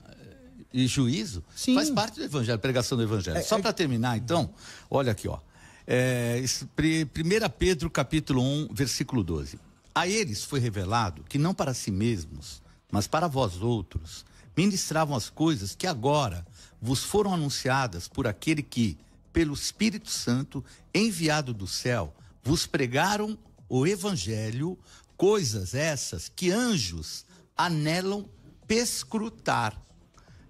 E juízo? Sim. Faz parte do evangelho, pregação do evangelho. Só para terminar, então, olha aqui, ó. 1 Pedro, capítulo 1, versículo 12. A eles foi revelado que não para si mesmos, mas para vós outros, ministravam as coisas que agora vos foram anunciadas por aquele que, pelo Espírito Santo, enviado do céu, vos pregaram o evangelho, coisas essas que anjos anelam perscrutar.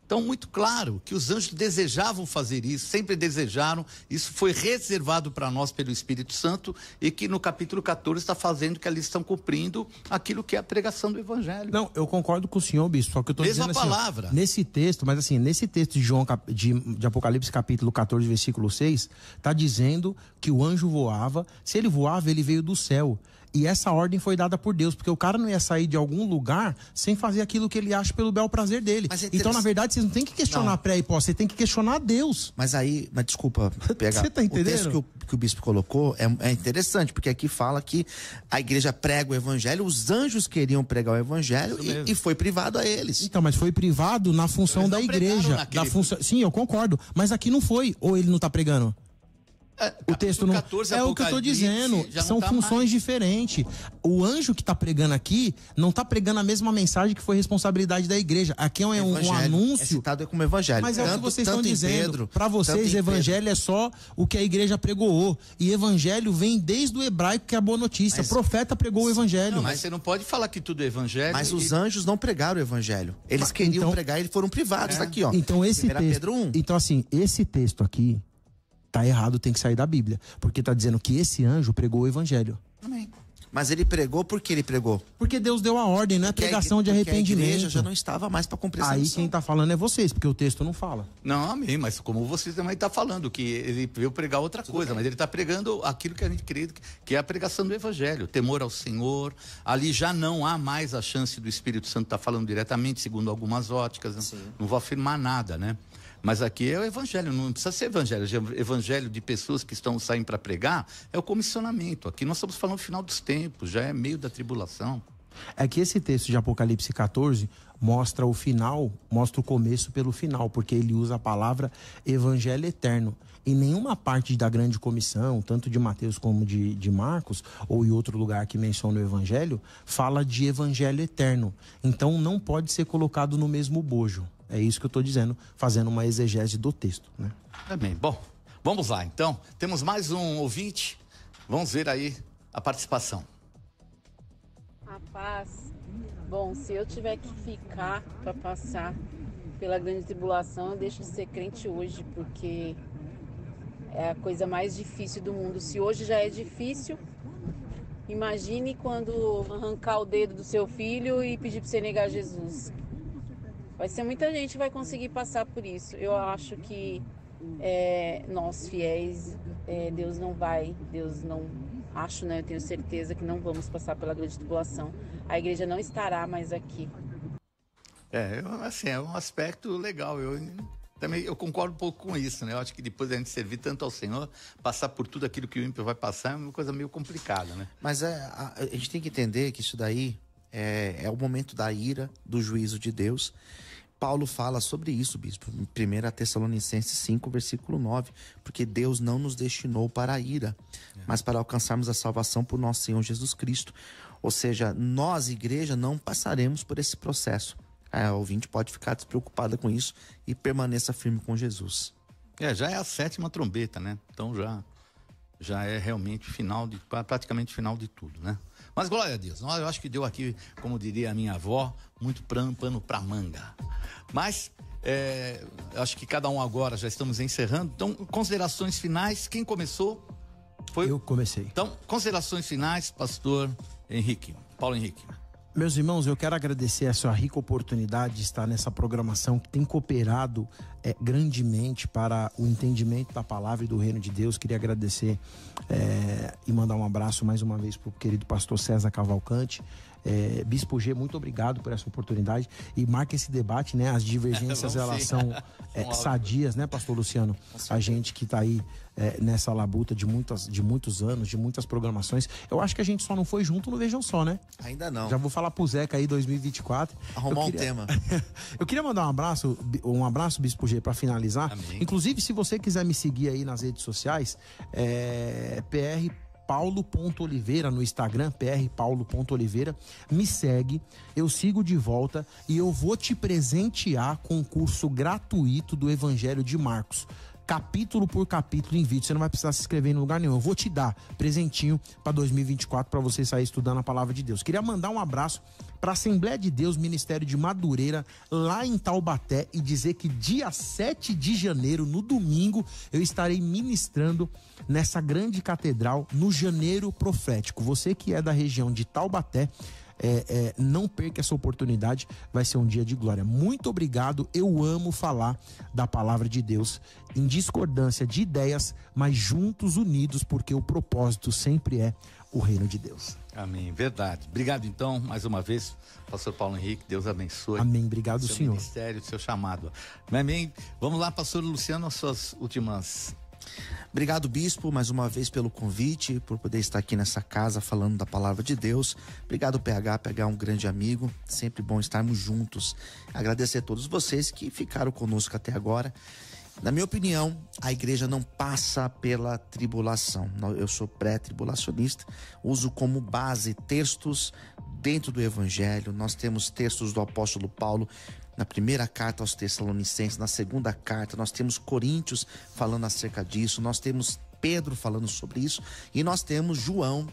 Então, muito claro que os anjos desejavam fazer isso, sempre desejaram, isso foi reservado para nós pelo Espírito Santo e que no capítulo 14 está fazendo que ali estão cumprindo aquilo que é a pregação do Evangelho. Não, eu concordo com o senhor, bispo, só que eu estou dizendo assim, palavra. Nesse texto, mas assim, nesse texto de João, de Apocalipse capítulo 14, versículo 6, está dizendo que o anjo voava, se ele voava, ele veio do céu. E essa ordem foi dada por Deus, porque o cara não ia sair de algum lugar sem fazer aquilo que ele acha pelo bel prazer dele. Então, na verdade, vocês não tem que questionar a pré e pós, você tem que questionar a Deus. Mas desculpa, pegar. Você tá entendendo? O texto que o bispo colocou é interessante, porque aqui fala que a igreja prega o evangelho, os anjos queriam pregar o evangelho e foi privado a eles. Então, mas foi privado na função da igreja. Sim, eu concordo, mas aqui não foi, ou ele não está pregando? O texto não 14, é o que eu estou dizendo, são funções diferentes. O anjo que está pregando aqui não está pregando a mesma mensagem que foi responsabilidade da igreja. Aqui é um anúncio. É citado como evangelho. Mas é o que vocês estão dizendo. Para vocês, evangelho é só o que a igreja pregou. E evangelho vem desde o hebraico, que é a boa notícia. O profeta pregou o evangelho. Não, mas você não pode falar que tudo é evangelho. Mas os anjos não pregaram o evangelho. Eles queriam pregar e foram privados. Aqui, ó. Então esse texto. Pedro 1. Então assim, esse texto aqui tá errado, tem que sair da Bíblia. Porque tá dizendo que esse anjo pregou o evangelho. Amém. Mas ele pregou porque ele pregou? Porque Deus deu a ordem, não é pregação de arrependimento. A igreja já não estava mais para cumprir essa missão. Aí quem tá falando é vocês, porque o texto não fala. Não, amém, mas como você também tá falando, que ele veio pregar outra coisa, mas ele tá pregando aquilo que a gente crê, que é a pregação do evangelho, temor ao Senhor. Ali já não há mais a chance do Espírito Santo estar falando diretamente, segundo algumas óticas. Não vou afirmar nada, né? Mas aqui é o evangelho, não precisa ser evangelho de pessoas que estão saindo para pregar, é o comissionamento. Aqui nós estamos falando do final dos tempos, já é meio da tribulação. É que esse texto de Apocalipse 14 mostra o final, mostra o começo pelo final, porque ele usa a palavra evangelho eterno. Em nenhuma parte da grande comissão, tanto de Mateus como de Marcos, ou em outro lugar que menciona o evangelho, fala de evangelho eterno. Então não pode ser colocado no mesmo bojo. É isso que eu estou dizendo, fazendo uma exegese do texto, né? Também. Bom, vamos lá então. Temos mais um ouvinte. Vamos ver aí a participação. Rapaz, bom, se eu tiver que ficar para passar pela grande tribulação, eu deixo de ser crente hoje, porque é a coisa mais difícil do mundo. Se hoje já é difícil, imagine quando arrancar o dedo do seu filho e pedir para você negar Jesus. Vai ser muita gente que vai conseguir passar por isso. Eu acho que nós fiéis, Deus não, acho, né? Eu tenho certeza que não vamos passar pela grande tribulação. A igreja não estará mais aqui. É um aspecto legal. Eu concordo um pouco com isso, né? Eu acho que depois da gente servir tanto ao Senhor, passar por tudo aquilo que o ímpio vai passar é uma coisa meio complicada, né? Mas a gente tem que entender que isso daí é o momento da ira, do juízo de Deus. Paulo fala sobre isso, bispo, em 1 Tessalonicenses 5, versículo 9, porque Deus não nos destinou para a ira, mas para alcançarmos a salvação por nosso Senhor Jesus Cristo. Ou seja, nós, igreja, não passaremos por esse processo. A ouvinte pode ficar despreocupada com isso e permaneça firme com Jesus. Já é a 7ª trombeta, né? Então já é realmente praticamente final de tudo, né? Mas glória a Deus, eu acho que deu aqui, como diria a minha avó, muito pano pra manga. Mas acho que cada um agora já estamos encerrando. Então, considerações finais, quem começou? Eu comecei. Então, considerações finais, pastor Paulo Henrique. Meus irmãos, eu quero agradecer a sua rica oportunidade de estar nessa programação que tem cooperado grandemente para o entendimento da palavra e do reino de Deus. Queria agradecer e mandar um abraço mais uma vez para o querido pastor César Cavalcante. Bispo G, muito obrigado por essa oportunidade e marca esse debate, né? As divergências elas são sadias, né, pastor Luciano? A gente que está aí nessa labuta de muitos anos, de muitas programações. Eu acho que a gente só não foi junto no Vejam Só, né? Ainda não. Já vou falar pro Zeca aí 2024. Arrumar um tema. Eu queria mandar um abraço, Bispo G, para finalizar. Amém. Inclusive, se você quiser me seguir aí nas redes sociais, PR Paulo.Oliveira no Instagram, prpaulo.oliveira, me segue, eu sigo de volta e eu vou te presentear com um curso gratuito do Evangelho de Marcos, capítulo por capítulo em vídeo. Você não vai precisar se inscrever em lugar nenhum, eu vou te dar presentinho para 2024 para você sair estudando a palavra de Deus. Queria mandar um abraço para a Assembleia de Deus, Ministério de Madureira, lá em Taubaté, e dizer que dia 7 de janeiro, no domingo, eu estarei ministrando nessa grande catedral no Janeiro Profético. Você que é da região de Taubaté, não perca essa oportunidade, vai ser um dia de glória. Muito obrigado, eu amo falar da palavra de Deus em discordância de ideias, mas juntos, unidos, porque o propósito sempre é o reino de Deus. Amém, verdade. Obrigado então, mais uma vez, pastor Paulo Henrique, Deus abençoe. Amém, obrigado, seu Senhor. Ministério, seu chamado. Amém. Vamos lá, pastor Luciano, as suas últimas. Obrigado, bispo, mais uma vez pelo convite, por poder estar aqui nessa casa falando da palavra de Deus. Obrigado, PH é um grande amigo, sempre bom estarmos juntos. Agradecer a todos vocês que ficaram conosco até agora. Na minha opinião, a igreja não passa pela tribulação. Eu sou pré-tribulacionista, uso como base textos dentro do Evangelho. Nós temos textos do apóstolo Paulo na primeira carta aos Tessalonicenses, na segunda carta, nós temos Coríntios falando acerca disso, nós temos Pedro falando sobre isso, e nós temos João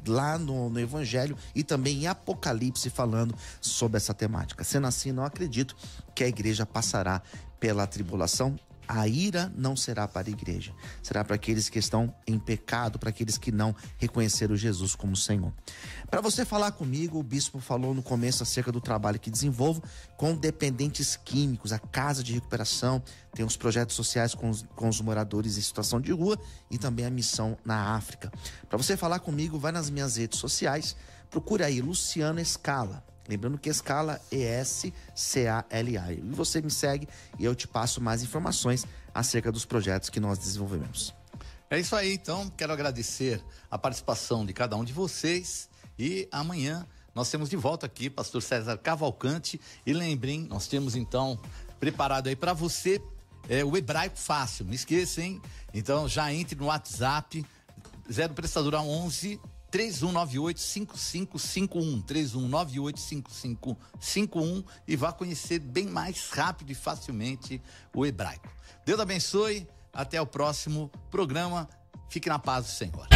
lá no Evangelho e também em Apocalipse falando sobre essa temática. Sendo assim, não acredito que a igreja passará pela tribulação. A ira não será para a igreja, será para aqueles que estão em pecado, para aqueles que não reconheceram Jesus como Senhor. Para você falar comigo, o bispo falou no começo acerca do trabalho que desenvolvo com dependentes químicos, a casa de recuperação, tem os projetos sociais com os moradores em situação de rua e também a missão na África. Para você falar comigo, vai nas minhas redes sociais, procura aí Luciano Escala. Lembrando que Escala é S-C-A-L-A. E você me segue e eu te passo mais informações acerca dos projetos que nós desenvolvemos. É isso aí, então. Quero agradecer a participação de cada um de vocês E amanhã nós temos de volta aqui pastor César Cavalcante, e lembrem, nós temos então preparado aí para você o hebraico fácil, não esqueça, hein? Então já entre no WhatsApp 0 prestadora 11 3198-5551, 3198-5551, e vá conhecer bem mais rápido e facilmente o hebraico. Deus abençoe, até o próximo programa. Fique na paz do Senhor.